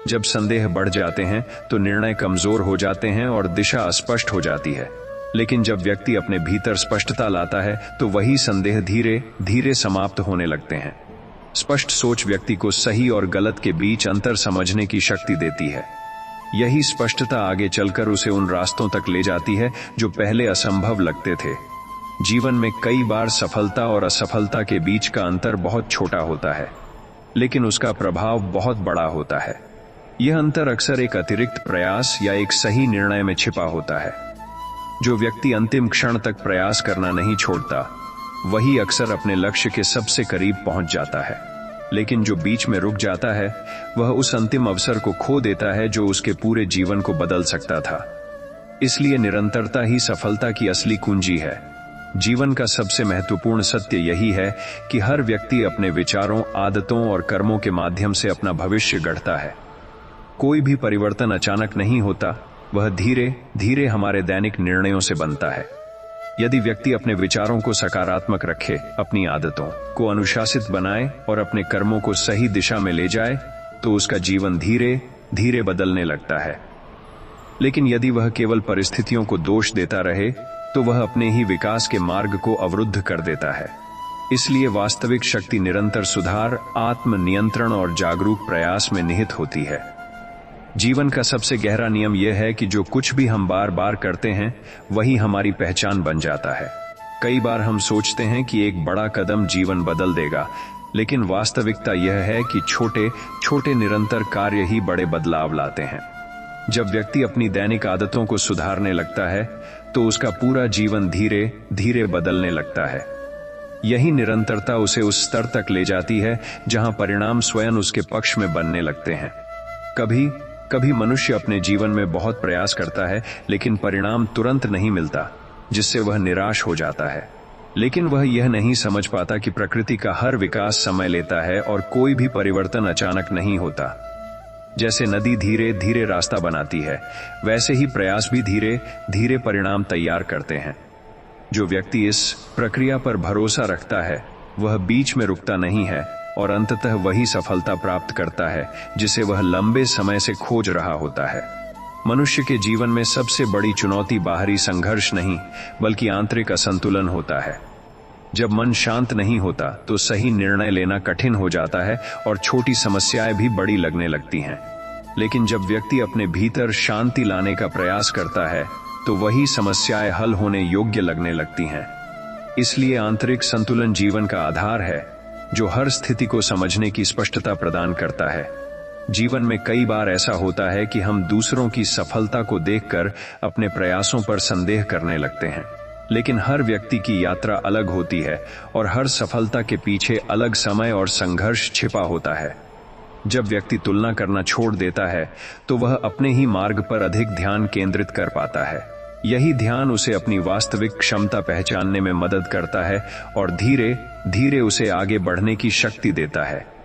जब संदेह बढ़ जाते हैं तो निर्णय कमजोर हो जाते हैं और दिशा अस्पष्ट हो जाती है। लेकिन जब व्यक्ति अपने भीतर स्पष्टता लाता है तो वही संदेह धीरे धीरे समाप्त होने लगते हैं। स्पष्ट सोच व्यक्ति को सही और गलत के बीच अंतर समझने की शक्ति देती है। यही स्पष्टता आगे चलकर उसे उन रास्तों तक ले जाती है जो पहले असंभव लगते थे। जीवन में कई बार सफलता और असफलता के बीच का अंतर बहुत छोटा होता है, लेकिन उसका प्रभाव बहुत बड़ा होता है। यह अंतर अक्सर एक अतिरिक्त प्रयास या एक सही निर्णय में छिपा होता है। जो व्यक्ति अंतिम क्षण तक प्रयास करना नहीं छोड़ता, वही अक्सर अपने लक्ष्य के सबसे करीब पहुंच जाता है। लेकिन जो बीच में रुक जाता है वह उस अंतिम अवसर को खो देता है जो उसके पूरे जीवन को बदल सकता था। इसलिए निरंतरता ही सफलता की असली कुंजी है। जीवन का सबसे महत्वपूर्ण सत्य यही है कि हर व्यक्ति अपने विचारों, आदतों और कर्मों के माध्यम से अपना भविष्य गढ़ता है। कोई भी परिवर्तन अचानक नहीं होता, वह धीरे धीरे हमारे दैनिक निर्णयों से बनता है। यदि व्यक्ति अपने विचारों को सकारात्मक रखे, अपनी आदतों को अनुशासित बनाए और अपने कर्मों को सही दिशा में ले जाए तो उसका जीवन धीरे धीरे बदलने लगता है। लेकिन यदि वह केवल परिस्थितियों को दोष देता रहे तो वह अपने ही विकास के मार्ग को अवरुद्ध कर देता है। इसलिए वास्तविक शक्ति निरंतर सुधार, आत्म नियंत्रण और जागरूक प्रयास में निहित होती है। जीवन का सबसे गहरा नियम यह है कि जो कुछ भी हम बार बार करते हैं वही हमारी पहचान बन जाता है। कई बार हम सोचते हैं कि एक बड़ा कदम जीवन बदल देगा, लेकिन वास्तविकता यह है कि छोटे छोटे निरंतर कार्य ही बड़े बदलाव लाते हैं। जब व्यक्ति अपनी दैनिक आदतों को सुधारने लगता है तो उसका पूरा जीवन धीरे धीरे बदलने लगता है। यही निरंतरता उसे उस स्तर तक ले जाती है जहां परिणाम स्वयं उसके पक्ष में बनने लगते हैं। कभी कभी मनुष्य अपने जीवन में बहुत प्रयास करता है, लेकिन परिणाम तुरंत नहीं मिलता, जिससे वह निराश हो जाता है। लेकिन वह यह नहीं समझ पाता कि प्रकृति का हर विकास समय लेता है और कोई भी परिवर्तन अचानक नहीं होता। जैसे नदी धीरे धीरे रास्ता बनाती है, वैसे ही प्रयास भी धीरे धीरे परिणाम तैयार करते हैं। जो व्यक्ति इस प्रक्रिया पर भरोसा रखता है, वह बीच में रुकता नहीं है और अंततः वही सफलता प्राप्त करता है जिसे वह लंबे समय से खोज रहा होता है। मनुष्य के जीवन में सबसे बड़ी चुनौती बाहरी संघर्ष नहीं, बल्कि आंतरिक असंतुलन होता है। जब मन शांत नहीं होता तो सही निर्णय लेना कठिन हो जाता है और छोटी समस्याएं भी बड़ी लगने लगती हैं। लेकिन जब व्यक्ति अपने भीतर शांति लाने का प्रयास करता है, तो वही समस्याएं हल होने योग्य लगने लगती हैं। इसलिए आंतरिक संतुलन जीवन का आधार है, जो हर स्थिति को समझने की स्पष्टता प्रदान करता है। जीवन में कई बार ऐसा होता है कि हम दूसरों की सफलता को देखकर अपने प्रयासों पर संदेह करने लगते हैं, लेकिन हर व्यक्ति की यात्रा अलग होती है और हर सफलता के पीछे अलग समय और संघर्ष छिपा होता है। जब व्यक्ति तुलना करना छोड़ देता है, तो वह अपने ही मार्ग पर अधिक ध्यान केंद्रित कर पाता है। यही ध्यान उसे अपनी वास्तविक क्षमता पहचानने में मदद करता है और धीरे धीरे उसे आगे बढ़ने की शक्ति देता है।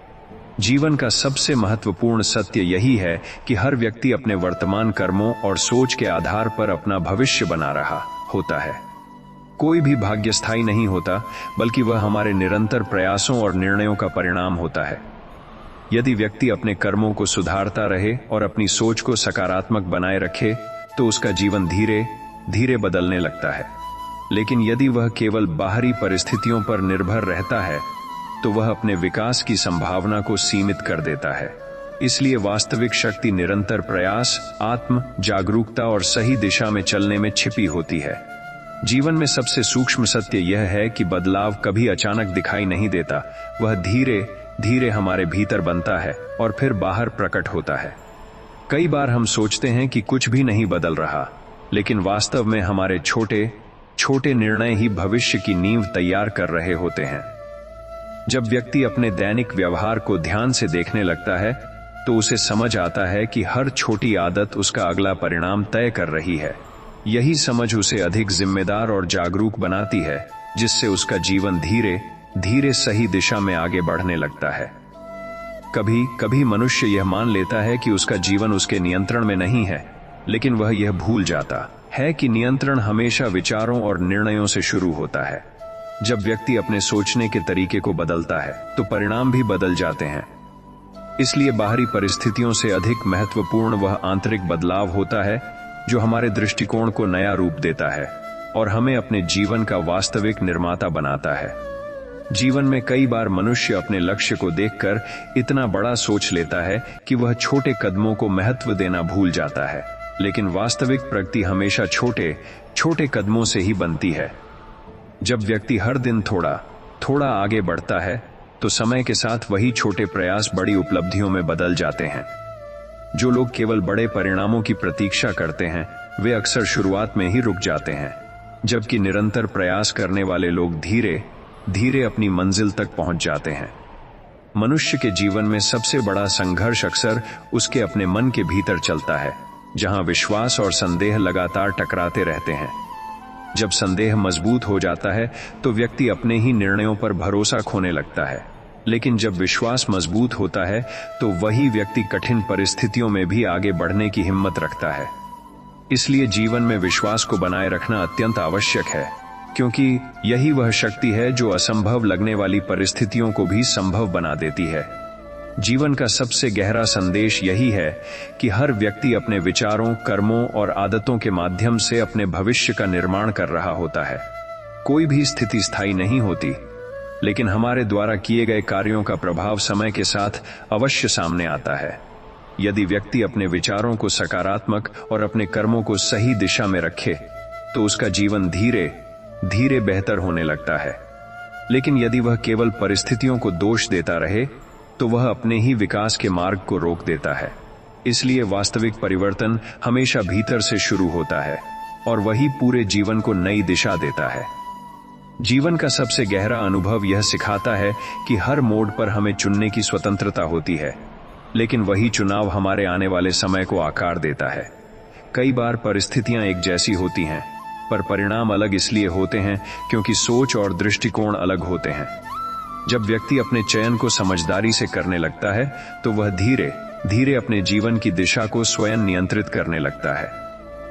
जीवन का सबसे महत्वपूर्ण सत्य यही है कि हर व्यक्ति अपने वर्तमान कर्मों और सोच के आधार पर अपना भविष्य बना रहा होता है। कोई भी भाग्य स्थायी नहीं होता, बल्कि वह हमारे निरंतर प्रयासों और निर्णयों का परिणाम होता है। यदि व्यक्ति अपने कर्मों को सुधारता रहे और अपनी सोच को सकारात्मक बनाए रखे, तो उसका जीवन धीरे धीरे बदलने लगता है। लेकिन यदि वह केवल बाहरी परिस्थितियों पर निर्भर रहता है, तो वह अपने विकास की संभावना को सीमित कर देता है। इसलिए वास्तविक शक्ति निरंतर प्रयास, आत्म जागरूकता और सही दिशा में चलने में छिपी होती है। जीवन में सबसे सूक्ष्म सत्य यह है कि बदलाव कभी अचानक दिखाई नहीं देता, वह धीरे धीरे हमारे भीतर बनता है और फिर बाहर प्रकट होता है। कई बार हम सोचते हैं कि कुछ भी नहीं बदल रहा, लेकिन वास्तव में हमारे छोटे छोटे निर्णय ही भविष्य की नींव तैयार कर रहे होते हैं। जब व्यक्ति अपने दैनिक व्यवहार को ध्यान से देखने लगता है, तो उसे समझ आता है कि हर छोटी आदत उसका अगला परिणाम तय कर रही है। यही समझ उसे अधिक जिम्मेदार और जागरूक बनाती है, जिससे उसका जीवन धीरे धीरे सही दिशा में आगे बढ़ने लगता है। कभी कभी मनुष्य यह मान लेता है कि उसका जीवन उसके नियंत्रण में नहीं है, लेकिन वह यह भूल जाता है कि नियंत्रण हमेशा विचारों और निर्णयों से शुरू होता है। जब व्यक्ति अपने सोचने के तरीके को बदलता है, तो परिणाम भी बदल जाते हैं। इसलिए बाहरी परिस्थितियों से अधिक महत्वपूर्ण वह आंतरिक बदलाव होता है, जो हमारे दृष्टिकोण को नया रूप देता है और हमें अपने जीवन का वास्तविक निर्माता बनाता है। जीवन में कई बार मनुष्य अपने लक्ष्य को देखकर इतना बड़ा सोच लेता है कि वह छोटे कदमों को महत्व देना भूल जाता है, लेकिन वास्तविक प्रगति हमेशा छोटे छोटे कदमों से ही बनती है। जब व्यक्ति हर दिन थोड़ा थोड़ा आगे बढ़ता है, तो समय के साथ वही छोटे प्रयास बड़ी उपलब्धियों में बदल जाते हैं। जो लोग केवल बड़े परिणामों की प्रतीक्षा करते हैं, वे अक्सर शुरुआत में ही रुक जाते हैं, जबकि निरंतर प्रयास करने वाले लोग धीरे धीरे अपनी मंजिल तक पहुंच जाते हैं। मनुष्य के जीवन में सबसे बड़ा संघर्ष अक्सर उसके अपने मन के भीतर चलता है, जहां विश्वास और संदेह लगातार टकराते रहते हैं। जब संदेह मजबूत हो जाता है, तो व्यक्ति अपने ही निर्णयों पर भरोसा खोने लगता है, लेकिन जब विश्वास मजबूत होता है, तो वही व्यक्ति कठिन परिस्थितियों में भी आगे बढ़ने की हिम्मत रखता है। इसलिए जीवन में विश्वास को बनाए रखना अत्यंत आवश्यक है, क्योंकि यही वह शक्ति है जो असंभव लगने वाली परिस्थितियों को भी संभव बना देती है। जीवन का सबसे गहरा संदेश यही है कि हर व्यक्ति अपने विचारों, कर्मों और आदतों के माध्यम से अपने भविष्य का निर्माण कर रहा होता है। कोई भी स्थिति स्थायी नहीं होती, लेकिन हमारे द्वारा किए गए कार्यों का प्रभाव समय के साथ अवश्य सामने आता है। यदि व्यक्ति अपने विचारों को सकारात्मक और अपने कर्मों को सही दिशा में रखे, तो उसका जीवन धीरे धीरे बेहतर होने लगता है। लेकिन यदि वह केवल परिस्थितियों को दोष देता रहे, तो वह अपने ही विकास के मार्ग को रोक देता है। इसलिए वास्तविक परिवर्तन हमेशा भीतर से शुरू होता है। और वही पूरे जीवन को नई दिशा देता है। जीवन का सबसे गहरा अनुभव यह सिखाता है कि हर मोड़ पर हमें चुनने की स्वतंत्रता होती है, लेकिन वही चुनाव हमारे आने वाले समय को आकार देता है। कई बार परिस्थितियां एक जैसी होती हैं, पर परिणाम अलग इसलिए होते हैं क्योंकि सोच और दृष्टिकोण अलग होते हैं। जब व्यक्ति अपने चयन को समझदारी से करने लगता है, तो वह धीरे धीरे अपने जीवन की दिशा को स्वयं नियंत्रित करने लगता है।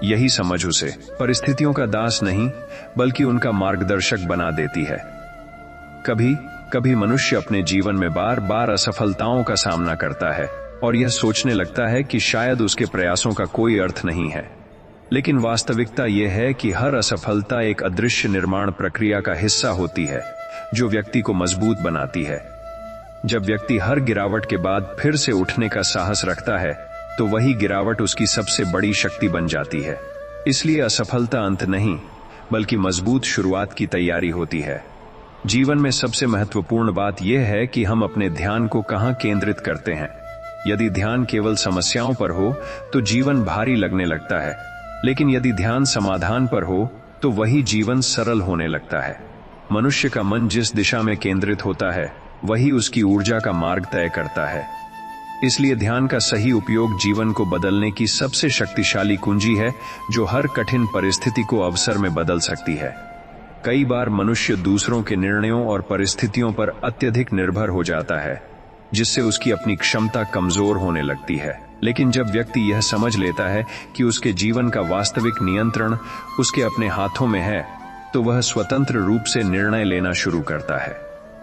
यही समझ उसे परिस्थितियों का दास नहीं, बल्कि उनका मार्गदर्शक बना देती है। कभी कभी मनुष्य अपने जीवन में बार बार असफलताओं का सामना करता है और यह सोचने लगता है कि शायद उसके प्रयासों का कोई अर्थ नहीं है। लेकिन वास्तविकता यह है कि हर असफलता एक अदृश्य निर्माण प्रक्रिया का हिस्सा होती है, जो व्यक्ति को मजबूत बनाती है। जब व्यक्ति हर गिरावट के बाद फिर से उठने का साहस रखता है, तो वही गिरावट उसकी सबसे बड़ी शक्ति बन जाती है। इसलिए असफलता अंत नहीं, बल्कि मजबूत शुरुआत की तैयारी होती है। जीवन में सबसे महत्वपूर्ण बात यह है कि हम अपने ध्यान को कहां केंद्रित करते हैं। यदि ध्यान केवल समस्याओं पर हो, तो जीवन भारी लगने लगता है, लेकिन यदि ध्यान समाधान पर हो, तो वही जीवन सरल होने लगता है। मनुष्य का मन जिस दिशा में केंद्रित होता है, वही उसकी ऊर्जा का मार्ग तय करता है। इसलिए ध्यान का सही उपयोग जीवन को बदलने की सबसे शक्तिशाली कुंजी है, जो हर कठिन परिस्थिति को अवसर में बदल सकती है। कई बार मनुष्य दूसरों के निर्णयों और परिस्थितियों पर अत्यधिक निर्भर हो जाता है, जिससे उसकी अपनी क्षमता कमजोर होने लगती है। लेकिन जब व्यक्ति यह समझ लेता है कि उसके जीवन का वास्तविक नियंत्रण उसके अपने हाथों में है, तो वह स्वतंत्र रूप से निर्णय लेना शुरू करता है।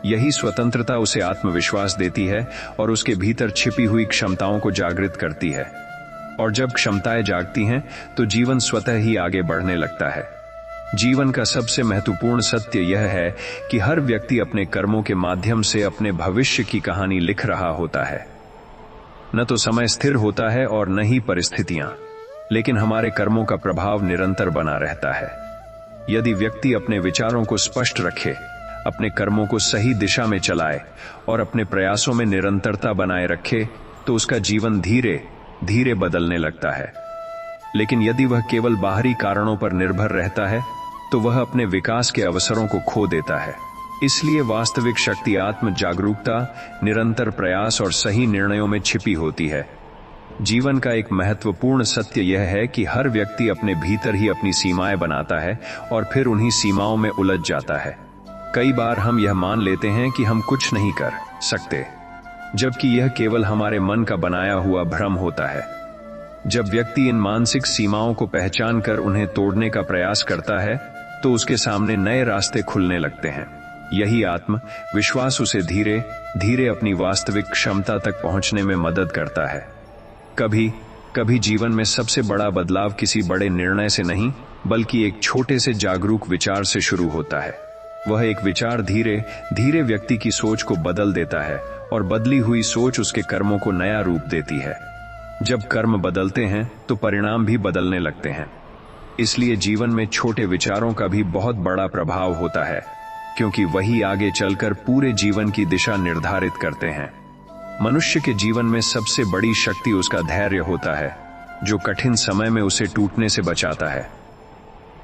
यही स्वतंत्रता उसे आत्मविश्वास देती है और उसके भीतर छिपी हुई क्षमताओं को जागृत करती है। और जब क्षमताएं जागती हैं, तो जीवन स्वतः ही आगे बढ़ने लगता है। जीवन का सबसे महत्वपूर्ण सत्य यह है कि हर व्यक्ति अपने कर्मों के माध्यम से अपने भविष्य की कहानी लिख रहा होता है। न तो समय स्थिर होता है और न ही परिस्थितियां, लेकिन हमारे कर्मों का प्रभाव निरंतर बना रहता है। यदि व्यक्ति अपने विचारों को स्पष्ट रखे, अपने कर्मों को सही दिशा में चलाए और अपने प्रयासों में निरंतरता बनाए रखे, तो उसका जीवन धीरे धीरे बदलने लगता है। लेकिन यदि वह केवल बाहरी कारणों पर निर्भर रहता है, तो वह अपने विकास के अवसरों को खो देता है। इसलिए वास्तविक शक्ति आत्म जागरूकता, निरंतर प्रयास और सही निर्णयों में छिपी होती है। जीवन का एक महत्वपूर्ण सत्य यह है कि हर व्यक्ति अपने भीतर ही अपनी सीमाएं बनाता है और फिर उन्हीं सीमाओं में उलझ जाता है। कई बार हम यह मान लेते हैं कि हम कुछ नहीं कर सकते, जबकि यह केवल हमारे मन का बनाया हुआ भ्रम होता है। जब व्यक्ति इन मानसिक सीमाओं को पहचान कर उन्हें तोड़ने का प्रयास करता है, तो उसके सामने नए रास्ते खुलने लगते हैं। यही आत्म विश्वास उसे धीरे धीरे अपनी वास्तविक क्षमता तक पहुंचने में मदद करता है। कभी कभी जीवन में सबसे बड़ा बदलाव किसी बड़े निर्णय से नहीं, बल्कि एक छोटे से जागरूक विचार से शुरू होता है। वह एक विचार धीरे धीरे व्यक्ति की सोच को बदल देता है और बदली हुई सोच उसके कर्मों को नया रूप देती है। जब कर्म बदलते हैं, तो परिणाम भी बदलने लगते हैं। इसलिए जीवन में छोटे विचारों का भी बहुत बड़ा प्रभाव होता है, क्योंकि वही आगे चलकर पूरे जीवन की दिशा निर्धारित करते हैं। मनुष्य के जीवन में सबसे बड़ी शक्ति उसका धैर्य होता है, जो कठिन समय में उसे टूटने से बचाता है।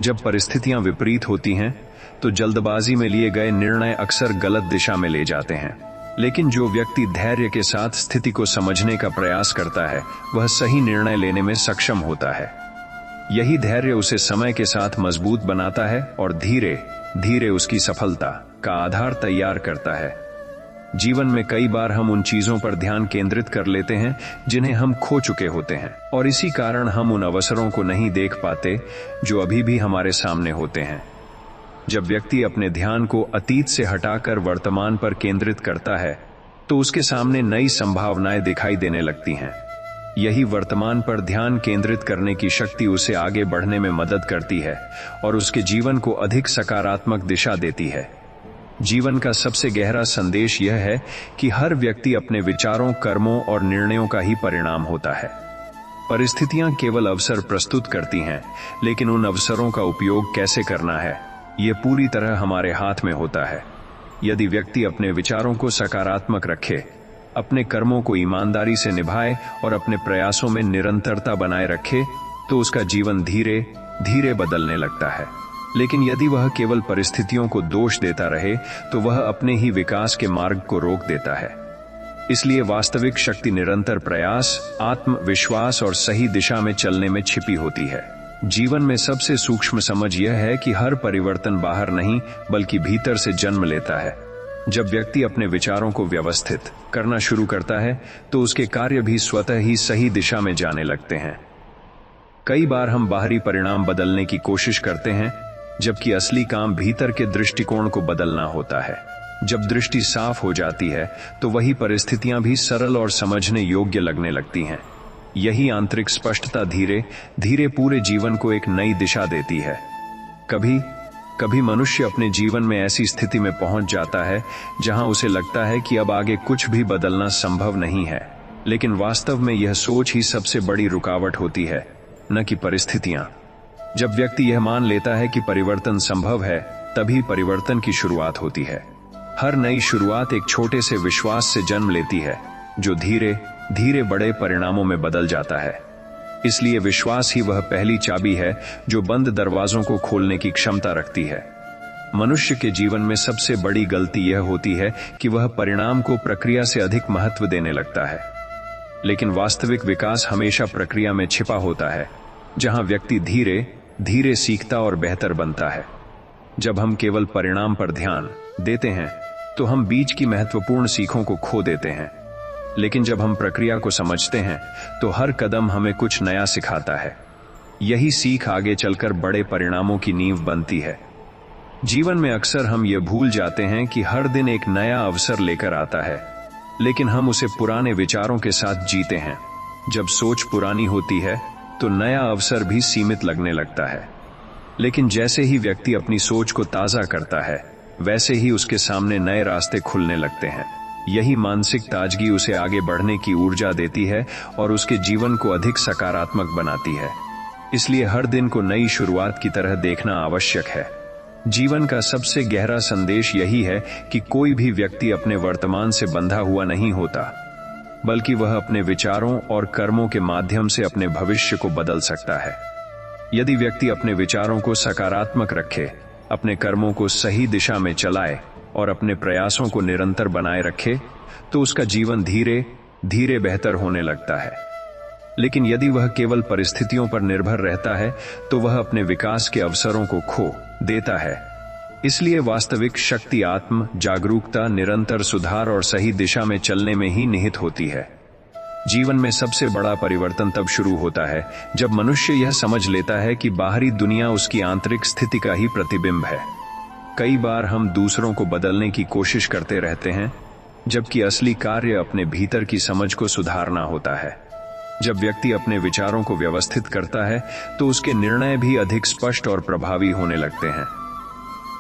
जब परिस्थितियां विपरीत होती हैं, तो जल्दबाजी में लिए गए निर्णय अक्सर गलत दिशा में ले जाते हैं। लेकिन जो व्यक्ति धैर्य के साथ स्थिति को समझने का प्रयास करता है, वह सही निर्णय लेने में सक्षम होता है। यही धैर्य उसे समय के साथ मजबूत बनाता है और धीरे धीरे उसकी सफलता का आधार तैयार करता है। जीवन में कई बार हम उन चीजों पर ध्यान केंद्रित कर लेते हैं जिन्हें हम खो चुके होते हैं, और इसी कारण हम उन अवसरों को नहीं देख पाते जो अभी भी हमारे सामने होते हैं। जब व्यक्ति अपने ध्यान को अतीत से हटाकर वर्तमान पर केंद्रित करता है, तो उसके सामने नई संभावनाएं दिखाई देने लगती हैं। यही वर्तमान पर ध्यान केंद्रित करने की शक्ति उसे आगे बढ़ने में मदद करती है और उसके जीवन को अधिक सकारात्मक दिशा देती है। जीवन का सबसे गहरा संदेश यह है कि हर व्यक्ति अपने विचारों, कर्मों और निर्णयों का ही परिणाम होता है। परिस्थितियां केवल अवसर प्रस्तुत करती हैं, लेकिन उन अवसरों का उपयोग कैसे करना है, ये पूरी तरह हमारे हाथ में होता है। यदि व्यक्ति अपने विचारों को सकारात्मक रखे, अपने कर्मों को ईमानदारी से निभाए और अपने प्रयासों में निरंतरता बनाए रखे, तो उसका जीवन धीरे धीरे बदलने लगता है। लेकिन यदि वह केवल परिस्थितियों को दोष देता रहे तो वह अपने ही विकास के मार्ग को रोक देता है। इसलिए वास्तविक शक्ति निरंतर प्रयास, आत्मविश्वास और सही दिशा में चलने में छिपी होती है। जीवन में सबसे सूक्ष्म समझ यह है कि हर परिवर्तन बाहर नहीं बल्कि भीतर से जन्म लेता है। जब व्यक्ति अपने विचारों को व्यवस्थित करना शुरू करता है तो उसके कार्य भी स्वतः ही सही दिशा में जाने लगते हैं। कई बार हम बाहरी परिणाम बदलने की कोशिश करते हैं, जबकि असली काम भीतर के दृष्टिकोण को बदलना होता है। जब दृष्टि साफ हो जाती है तो वही परिस्थितियां भी सरल और समझने योग्य लगने लगती हैं। यही आंतरिक स्पष्टता धीरे धीरे पूरे जीवन को एक नई दिशा देती है। कभी कभी मनुष्य अपने जीवन में ऐसी स्थिति में पहुंच जाता है जहां उसे लगता है कि अब आगे कुछ भी बदलना संभव नहीं है, लेकिन वास्तव में यह सोच ही सबसे बड़ी रुकावट होती है, न कि परिस्थितियां। जब व्यक्ति यह मान लेता है कि परिवर्तन संभव है, तभी परिवर्तन की शुरुआत होती है। हर नई शुरुआत एक छोटे से विश्वास से जन्म लेती है, जो धीरे धीरे बड़े परिणामों में बदल जाता है। इसलिए विश्वास ही वह पहली चाबी है जो बंद दरवाजों को खोलने की क्षमता रखती है। मनुष्य के जीवन में सबसे बड़ी गलती यह होती है कि वह परिणाम को प्रक्रिया से अधिक महत्व देने लगता है। लेकिन वास्तविक विकास हमेशा प्रक्रिया में छिपा होता है, जहां व्यक्ति धीरे धीरे सीखता और बेहतर बनता है। जब हम केवल परिणाम पर ध्यान देते हैं तो हम बीच की महत्वपूर्ण सीखों को खो देते हैं। लेकिन जब हम प्रक्रिया को समझते हैं तो हर कदम हमें कुछ नया सिखाता है। यही सीख आगे चलकर बड़े परिणामों की नींव बनती है। जीवन में अक्सर हम ये भूल जाते हैं कि हर दिन एक नया अवसर लेकर आता है, लेकिन हम उसे पुराने विचारों के साथ जीते हैं। जब सोच पुरानी होती है तो नया अवसर भी सीमित लगने लगता है। लेकिन जैसे ही व्यक्ति अपनी सोच को ताजा करता है, वैसे ही उसके सामने नए रास्ते खुलने लगते हैं। यही मानसिक ताजगी उसे आगे बढ़ने की ऊर्जा देती है और उसके जीवन को अधिक सकारात्मक बनाती है। इसलिए हर दिन को नई शुरुआत की तरह देखना आवश्यक है। जीवन का सबसे गहरा संदेश यही है कि कोई भी व्यक्ति अपने वर्तमान से बंधा हुआ नहीं होता, बल्कि वह अपने विचारों और कर्मों के माध्यम से अपने भविष्य को बदल सकता है। यदि व्यक्ति अपने विचारों को सकारात्मक रखे, अपने कर्मों को सही दिशा में चलाए और अपने प्रयासों को निरंतर बनाए रखे, तो उसका जीवन धीरे धीरे बेहतर होने लगता है। लेकिन यदि वह केवल परिस्थितियों पर निर्भर रहता है तो वह अपने विकास के अवसरों को खो देता है। इसलिए वास्तविक शक्ति आत्म जागरूकता, निरंतर सुधार और सही दिशा में चलने में ही निहित होती है। जीवन में सबसे बड़ा परिवर्तन तब शुरू होता है जब मनुष्य यह समझ लेता है कि बाहरी दुनिया उसकी आंतरिक स्थिति का ही प्रतिबिंब है। कई बार हम दूसरों को बदलने की कोशिश करते रहते हैं, जबकि असली कार्य अपने भीतर की समझ को सुधारना होता है। जब व्यक्ति अपने विचारों को व्यवस्थित करता है तो उसके निर्णय भी अधिक स्पष्ट और प्रभावी होने लगते हैं।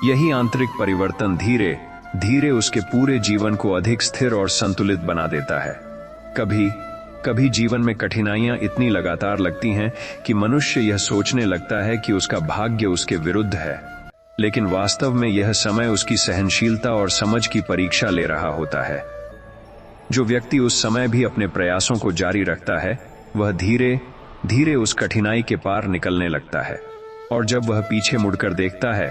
यही आंतरिक परिवर्तन धीरे धीरे उसके पूरे जीवन को अधिक स्थिर और संतुलित बना देता है। कभी कभी जीवन में कठिनाइयां इतनी लगातार लगती हैं कि मनुष्य यह सोचने लगता है कि उसका भाग्य उसके विरुद्ध है, लेकिन वास्तव में यह समय उसकी सहनशीलता और समझ की परीक्षा ले रहा होता है। जो व्यक्ति उस समय भी अपने प्रयासों को जारी रखता है, वह धीरे धीरे उस कठिनाई के पार निकलने लगता है। और जब वह पीछे मुड़कर देखता है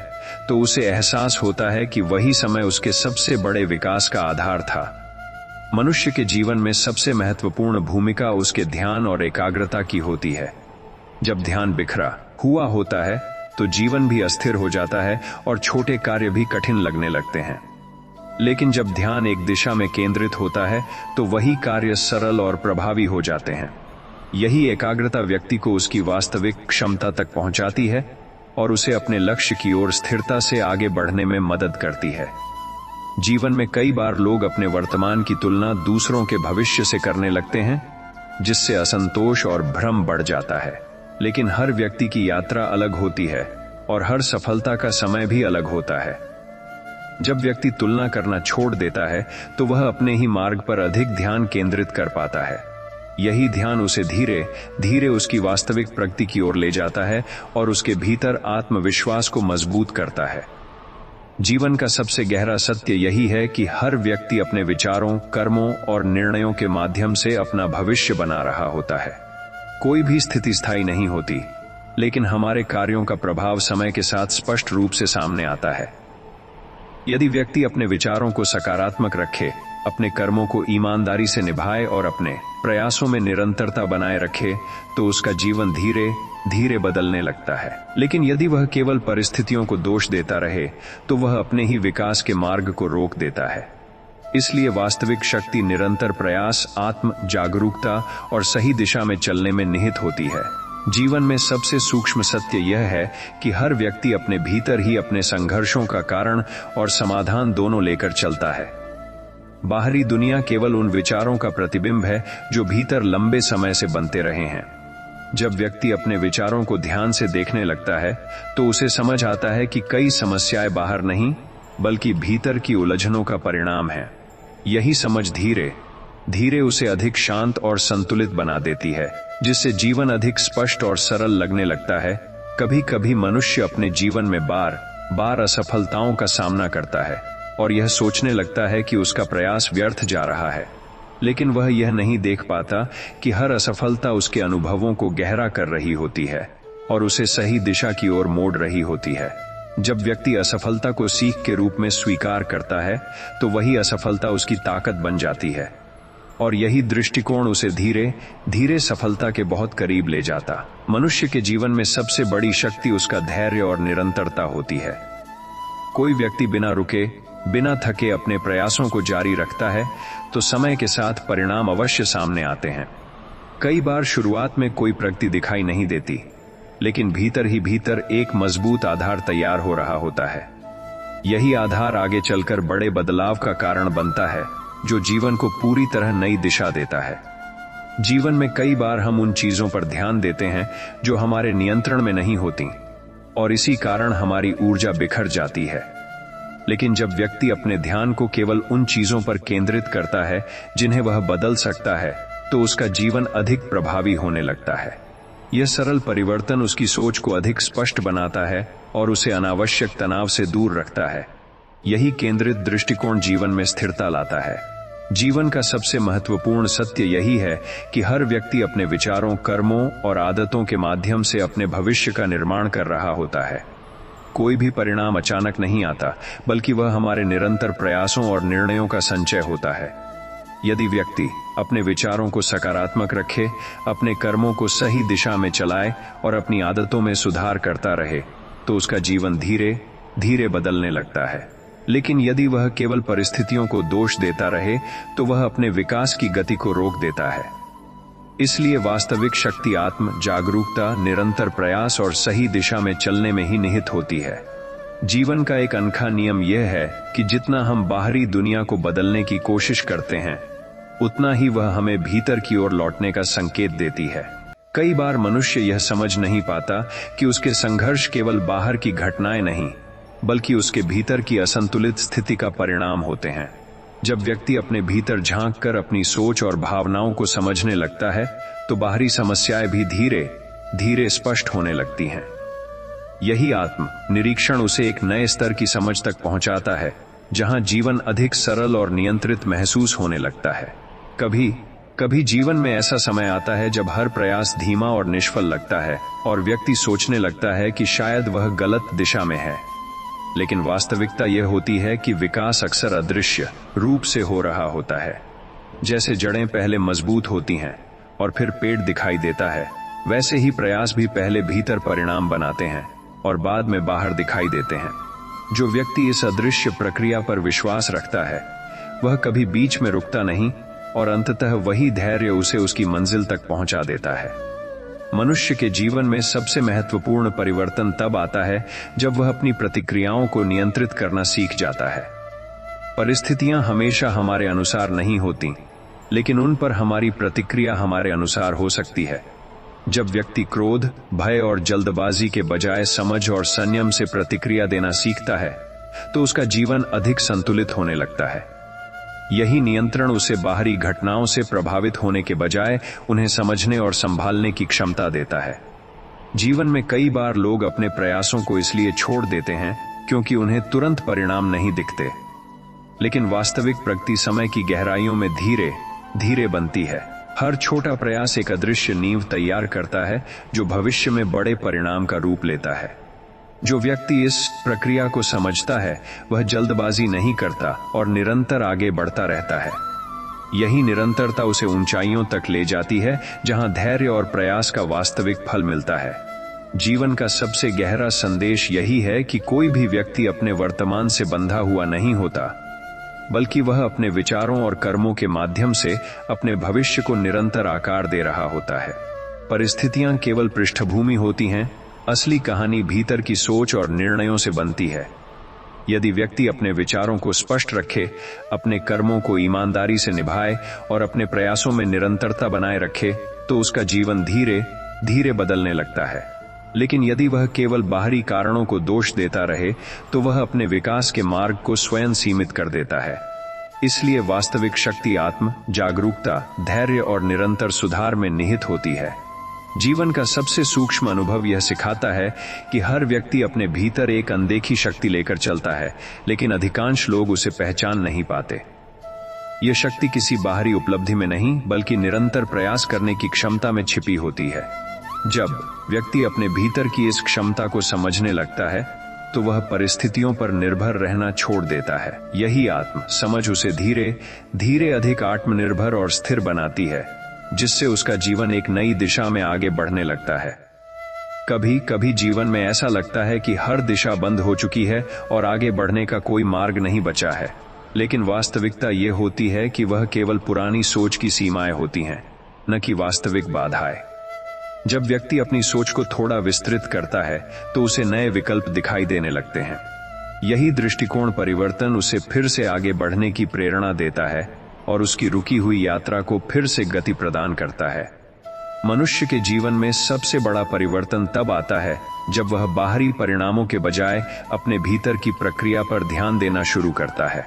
तो उसे एहसास होता है कि वही समय उसके सबसे बड़े विकास का आधार था। मनुष्य के जीवन में सबसे महत्वपूर्ण भूमिका उसके ध्यान और एकाग्रता की होती है। जब ध्यान बिखरा हुआ होता है तो जीवन भी अस्थिर हो जाता है और छोटे कार्य भी कठिन लगने लगते हैं। लेकिन जब ध्यान एक दिशा में केंद्रित होता है तो वही कार्य सरल और प्रभावी हो जाते हैं। यही एकाग्रता व्यक्ति को उसकी वास्तविक क्षमता तक पहुंचाती है और उसे अपने लक्ष्य की ओर स्थिरता से आगे बढ़ने में मदद करती है। जीवन में कई बार लोग अपने वर्तमान की तुलना दूसरों के भविष्य से करने लगते हैं, जिससे असंतोष और भ्रम बढ़ जाता है। लेकिन हर व्यक्ति की यात्रा अलग होती है और हर सफलता का समय भी अलग होता है। जब व्यक्ति तुलना करना छोड़ देता है तो वह अपने ही मार्ग पर अधिक ध्यान केंद्रित कर पाता है। यही ध्यान उसे धीरे धीरे उसकी वास्तविक प्रगति की ओर ले जाता है और उसके भीतर आत्मविश्वास को मजबूत करता है। जीवन का सबसे गहरा सत्य यही है कि हर व्यक्ति अपने विचारों, कर्मों और निर्णयों के माध्यम से अपना भविष्य बना रहा होता है। कोई भी स्थिति स्थायी नहीं होती, लेकिन हमारे कार्यों का प्रभाव समय के साथ स्पष्ट रूप से सामने आता है। यदि व्यक्ति अपने विचारों को सकारात्मक रखे, अपने कर्मों को ईमानदारी से निभाए और अपने प्रयासों में निरंतरता बनाए रखे, तो उसका जीवन धीरे धीरे बदलने लगता है। लेकिन यदि वह केवल परिस्थितियों को दोष देता रहे, तो वह अपने ही विकास के मार्ग को रोक देता है। इसलिए वास्तविक शक्ति निरंतर प्रयास, आत्म जागरूकता और सही दिशा में चलने में निहित होती है। जीवन में सबसे सूक्ष्म सत्य यह है कि हर व्यक्ति अपने भीतर ही अपने संघर्षों का कारण और समाधान दोनों लेकर चलता है। बाहरी दुनिया केवल उन विचारों का प्रतिबिंब है जो भीतर लंबे समय से बनते रहे हैं। जब व्यक्ति अपने विचारों को ध्यान से देखने लगता है, तो उसे समझ आता है कि कई समस्याएं बाहर नहीं, बल्कि भीतर की उलझनों का परिणाम है। यही समझ धीरे धीरे उसे अधिक शांत और संतुलित बना देती है, जिससे जीवन अधिक स्पष्ट और सरल लगने लगता है। कभी कभी मनुष्य अपने जीवन में बार बार असफलताओं का सामना करता है और यह सोचने लगता है कि उसका प्रयास व्यर्थ जा रहा है, लेकिन वह यह नहीं देख पाता कि हर असफलता उसके अनुभवों को गहरा कर रही होती है और उसे सही दिशा की ओर मोड़ रही होती है। जब व्यक्ति असफलता को सीख के रूप में स्वीकार करता है, तो वही असफलता उसकी ताकत बन जाती है और यही दृष्टिकोण उसे धीरे धीरे सफलता के बहुत करीब ले जाता। मनुष्य के जीवन में सबसे बड़ी शक्ति उसका धैर्य और निरंतरता होती है। कोई व्यक्ति बिना रुके, बिना थके अपने प्रयासों को जारी रखता है, तो समय के साथ परिणाम अवश्य सामने आते हैं। कई बार शुरुआत में कोई प्रगति दिखाई नहीं देती, लेकिन भीतर ही भीतर एक मजबूत आधार तैयार हो रहा होता है। यही आधार आगे चलकर बड़े बदलाव का कारण बनता है, जो जीवन को पूरी तरह नई दिशा देता है। जीवन में कई बार हम उन चीजों पर ध्यान देते हैं जो हमारे नियंत्रण में नहीं होती, और इसी कारण हमारी ऊर्जा बिखर जाती है। लेकिन जब व्यक्ति अपने ध्यान को केवल उन चीजों पर केंद्रित करता है जिन्हें वह बदल सकता है, तो उसका जीवन अधिक प्रभावी होने लगता है। यह सरल परिवर्तन उसकी सोच को अधिक स्पष्ट बनाता है और उसे अनावश्यक तनाव से दूर रखता है। यही केंद्रित दृष्टिकोण जीवन में स्थिरता लाता है। जीवन का सबसे महत्वपूर्ण सत्य यही है कि हर व्यक्ति अपने विचारों, कर्मों और आदतों के माध्यम से अपने भविष्य का निर्माण कर रहा होता है। कोई भी परिणाम अचानक नहीं आता, बल्कि वह हमारे निरंतर प्रयासों और निर्णयों का संचय होता है। यदि व्यक्ति अपने विचारों को सकारात्मक रखे, अपने कर्मों को सही दिशा में चलाए और अपनी आदतों में सुधार करता रहे, तो उसका जीवन धीरे धीरे बदलने लगता है। लेकिन यदि वह केवल परिस्थितियों को दोष देता रहे, तो वह अपने विकास की गति को रोक देता है। इसलिए वास्तविक शक्ति आत्म जागरूकता, निरंतर प्रयास और सही दिशा में चलने में ही निहित होती है। जीवन का एक अनोखा नियम यह है कि जितना हम बाहरी दुनिया को बदलने की कोशिश करते हैं, उतना ही वह हमें भीतर की ओर लौटने का संकेत देती है। कई बार मनुष्य यह समझ नहीं पाता कि उसके संघर्ष केवल बाहर की घटनाएं नहीं, बल्कि उसके भीतर की असंतुलित स्थिति का परिणाम होते हैं। जब व्यक्ति अपने भीतर झांक कर अपनी सोच और भावनाओं को समझने लगता है, तो बाहरी समस्याएं भी धीरे धीरे स्पष्ट होने लगती हैं। यही आत्म निरीक्षण उसे एक नए स्तर की समझ तक पहुंचाता है, जहां जीवन अधिक सरल और नियंत्रित महसूस होने लगता है। कभी कभी जीवन में ऐसा समय आता है जब हर प्रयास धीमा और निष्फल लगता है और व्यक्ति सोचने लगता है कि शायद वह गलत दिशा में है। लेकिन वास्तविकता यह होती है कि विकास अक्सर अदृश्य रूप से हो रहा होता है। जैसे जड़ें पहले मजबूत होती हैं और फिर पेड़ दिखाई देता है, वैसे ही प्रयास भी पहले भीतर परिणाम बनाते हैं और बाद में बाहर दिखाई देते हैं। जो व्यक्ति इस अदृश्य प्रक्रिया पर विश्वास रखता है, वह कभी बीच में रुकता नहीं और अंततः वही धैर्य उसे उसकी मंजिल तक पहुंचा देता है। मनुष्य के जीवन में सबसे महत्वपूर्ण परिवर्तन तब आता है जब वह अपनी प्रतिक्रियाओं को नियंत्रित करना सीख जाता है। परिस्थितियां हमेशा हमारे अनुसार नहीं होती, लेकिन उन पर हमारी प्रतिक्रिया हमारे अनुसार हो सकती है। जब व्यक्ति क्रोध, भय और जल्दबाजी के बजाय समझ और संयम से प्रतिक्रिया देना सीखता है, तो उसका जीवन अधिक संतुलित होने लगता है। यही नियंत्रण उसे बाहरी घटनाओं से प्रभावित होने के बजाय उन्हें समझने और संभालने की क्षमता देता है। जीवन में कई बार लोग अपने प्रयासों को इसलिए छोड़ देते हैं क्योंकि उन्हें तुरंत परिणाम नहीं दिखते, लेकिन वास्तविक प्रगति समय की गहराइयों में धीरे धीरे बनती है। हर छोटा प्रयास एक अदृश्य नींव तैयार करता है जो भविष्य में बड़े परिणाम का रूप लेता है। जो व्यक्ति इस प्रक्रिया को समझता है वह जल्दबाजी नहीं करता और निरंतर आगे बढ़ता रहता है। यही निरंतरता उसे ऊंचाइयों तक ले जाती है जहां धैर्य और प्रयास का वास्तविक फल मिलता है। जीवन का सबसे गहरा संदेश यही है कि कोई भी व्यक्ति अपने वर्तमान से बंधा हुआ नहीं होता, बल्कि वह अपने विचारों और कर्मों के माध्यम से अपने भविष्य को निरंतर आकार दे रहा होता है। परिस्थितियां केवल पृष्ठभूमि होती हैं, असली कहानी भीतर की सोच और निर्णयों से बनती है। यदि व्यक्ति अपने विचारों को स्पष्ट रखे, अपने कर्मों को ईमानदारी से निभाए और अपने प्रयासों में निरंतरता बनाए रखे, तो उसका जीवन धीरे धीरे बदलने लगता है। लेकिन यदि वह केवल बाहरी कारणों को दोष देता रहे, तो वह अपने विकास के मार्ग को स्वयं सीमित कर देता है। इसलिए वास्तविक शक्ति आत्म जागरूकता, धैर्य और निरंतर सुधार में निहित होती है। जीवन का सबसे सूक्ष्म अनुभव यह सिखाता है कि हर व्यक्ति अपने भीतर एक अनदेखी शक्ति लेकर चलता है, लेकिन अधिकांश लोग उसे पहचान नहीं पाते। यह शक्ति किसी बाहरी उपलब्धि में नहीं, बल्कि निरंतर प्रयास करने की क्षमता में छिपी होती है। जब व्यक्ति अपने भीतर की इस क्षमता को समझने लगता है, तो वह परिस्थितियों पर निर्भर रहना छोड़ देता है। यही आत्म समझ उसे धीरे धीरे अधिक आत्मनिर्भर और स्थिर बनाती है, जिससे उसका जीवन एक नई दिशा में आगे बढ़ने लगता है। कभी कभी जीवन में ऐसा लगता है कि हर दिशा बंद हो चुकी है और आगे बढ़ने का कोई मार्ग नहीं बचा है, लेकिन वास्तविकता यह होती है कि वह केवल पुरानी सोच की सीमाएं होती हैं, न कि वास्तविक बाधाएं। जब व्यक्ति अपनी सोच को थोड़ा विस्तृत करता है, तो उसे नए विकल्प दिखाई देने लगते हैं। यही दृष्टिकोण परिवर्तन उसे फिर से आगे बढ़ने की प्रेरणा देता है और उसकी रुकी हुई यात्रा को फिर से गति प्रदान करता है। मनुष्य के जीवन में सबसे बड़ा परिवर्तन तब आता है जब वह बाहरी परिणामों के बजाय अपने भीतर की प्रक्रिया पर ध्यान देना शुरू करता है।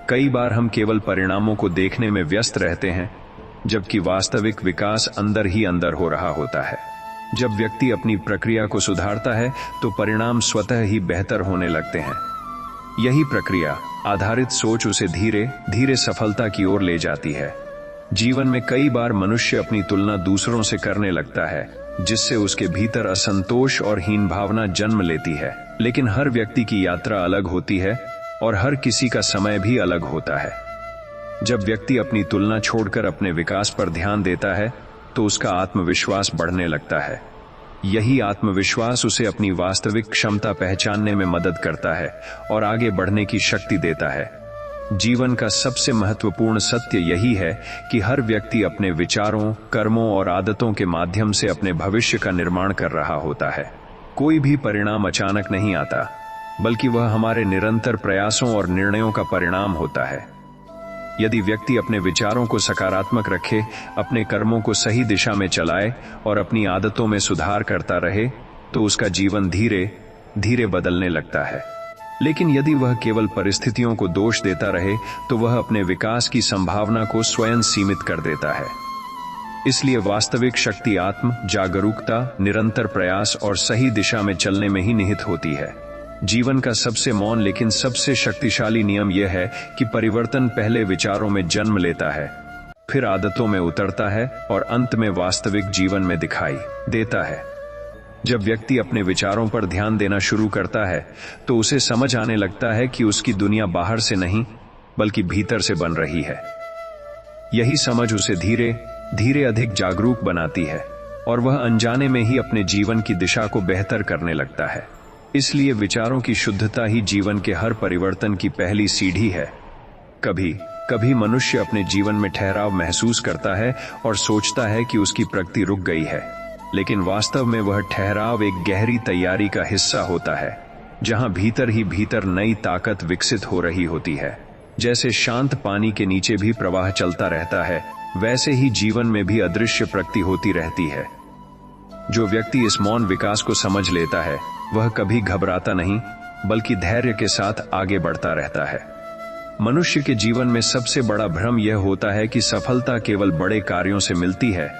कई बार हम केवल परिणामों को देखने में व्यस्त रहते हैं, जबकि वास्तविक विकास अंदर ही अंदर हो रहा होता है। जब व्यक्ति अपनी प्रक्रिया को सुधारता है, तो परिणाम स्वतः ही बेहतर होने लगते हैं। यही प्रक्रिया आधारित सोच उसे धीरे धीरे सफलता की ओर ले जाती है। जीवन में कई बार मनुष्य अपनी तुलना दूसरों से करने लगता है, जिससे उसके भीतर असंतोष और हीन भावना जन्म लेती है। लेकिन हर व्यक्ति की यात्रा अलग होती है और हर किसी का समय भी अलग होता है। जब व्यक्ति अपनी तुलना छोड़कर अपने विकास पर ध्यान देता है, तो उसका आत्मविश्वास बढ़ने लगता है। यही आत्मविश्वास उसे अपनी वास्तविक क्षमता पहचानने में मदद करता है और आगे बढ़ने की शक्ति देता है। जीवन का सबसे महत्वपूर्ण सत्य यही है कि हर व्यक्ति अपने विचारों, कर्मों और आदतों के माध्यम से अपने भविष्य का निर्माण कर रहा होता है। कोई भी परिणाम अचानक नहीं आता, बल्कि वह हमारे निरंतर प्रयासों और निर्णयों का परिणाम होता है। यदि व्यक्ति अपने विचारों को सकारात्मक रखे, अपने कर्मों को सही दिशा में चलाए और अपनी आदतों में सुधार करता रहे, तो उसका जीवन धीरे धीरे बदलने लगता है। लेकिन यदि वह केवल परिस्थितियों को दोष देता रहे, तो वह अपने विकास की संभावना को स्वयं सीमित कर देता है। इसलिए वास्तविक शक्ति आत्म जागरूकता, निरंतर प्रयास और सही दिशा में चलने में ही निहित होती है। जीवन का सबसे मौन लेकिन सबसे शक्तिशाली नियम यह है कि परिवर्तन पहले विचारों में जन्म लेता है, फिर आदतों में उतरता है और अंत में वास्तविक जीवन में दिखाई देता है। जब व्यक्ति अपने विचारों पर ध्यान देना शुरू करता है, तो उसे समझ आने लगता है कि उसकी दुनिया बाहर से नहीं, बल्कि भीतर से बन रही है। यही समझ उसे धीरे धीरे अधिक जागरूक बनाती है और वह अनजाने में ही अपने जीवन की दिशा को बेहतर करने लगता है। इसलिए विचारों की शुद्धता ही जीवन के हर परिवर्तन की पहली सीढ़ी है। कभी कभी मनुष्य अपने जीवन में ठहराव महसूस करता है और सोचता है कि उसकी प्रगति रुक गई है, लेकिन वास्तव में वह ठहराव एक गहरी तैयारी का हिस्सा होता है, जहां भीतर ही भीतर नई ताकत विकसित हो रही होती है। जैसे शांत पानी के नीचे भी प्रवाह चलता रहता है, वैसे ही जीवन में भी अदृश्य प्रगति होती रहती है। जो व्यक्ति इस मौन विकास को समझ लेता है, वह कभी घबराता नहीं, बल्कि धैर्य के साथ आगे बढ़ता रहता है। मनुष्य के जीवन में सबसे बड़ा भ्रम यह होता है कि सफलता केवल बड़े कार्यों से मिलती है,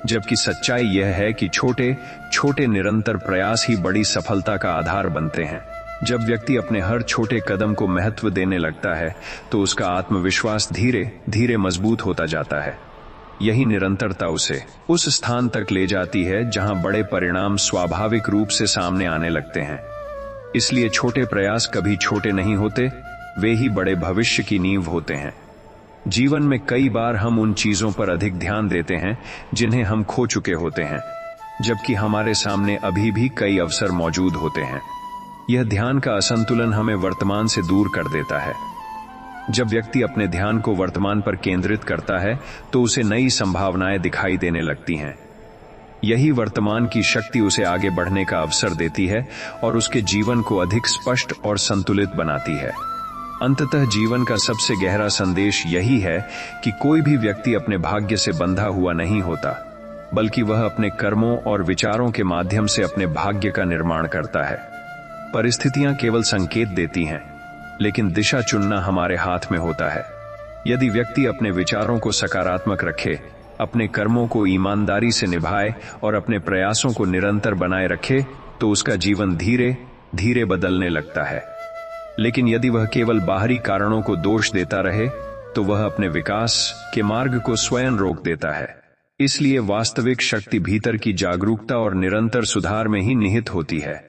जबकि सच्चाई यह है कि छोटे छोटे निरंतर प्रयास ही बड़ी सफलता का आधार बनते हैं। जब व्यक्ति अपने हर छोटे कदम को महत्व देने लगता है, तो उसका आत्मविश्वास धीरे धीरे मजबूत होता जाता है। यही निरंतरता उसे उस स्थान तक ले जाती है जहां बड़े परिणाम स्वाभाविक रूप से सामने आने लगते हैं। इसलिए छोटे प्रयास कभी छोटे नहीं होते, वे ही बड़े भविष्य की नींव होते हैं। जीवन में कई बार हम उन चीजों पर अधिक ध्यान देते हैं जिन्हें हम खो चुके होते हैं, जबकि हमारे सामने अभी भी कई अवसर मौजूद होते हैं। यह ध्यान का असंतुलन हमें वर्तमान से दूर कर देता है। जब व्यक्ति अपने ध्यान को वर्तमान पर केंद्रित करता है तो उसे नई संभावनाएं दिखाई देने लगती हैं। यही वर्तमान की शक्ति उसे आगे बढ़ने का अवसर देती है और उसके जीवन को अधिक स्पष्ट और संतुलित बनाती है। अंततः जीवन का सबसे गहरा संदेश यही है कि कोई भी व्यक्ति अपने भाग्य से बंधा हुआ नहीं होता, बल्कि वह अपने कर्मों और विचारों के माध्यम से अपने भाग्य का निर्माण करता है। परिस्थितियां केवल संकेत देती हैं, लेकिन दिशा चुनना हमारे हाथ में होता है। यदि व्यक्ति अपने विचारों को सकारात्मक रखे, अपने कर्मों को ईमानदारी से निभाए और अपने प्रयासों को निरंतर बनाए रखे, तो उसका जीवन धीरे धीरे बदलने लगता है। लेकिन यदि वह केवल बाहरी कारणों को दोष देता रहे, तो वह अपने विकास के मार्ग को स्वयं रोक देता है। इसलिए वास्तविक शक्ति भीतर की जागरूकता और निरंतर सुधार में ही निहित होती है।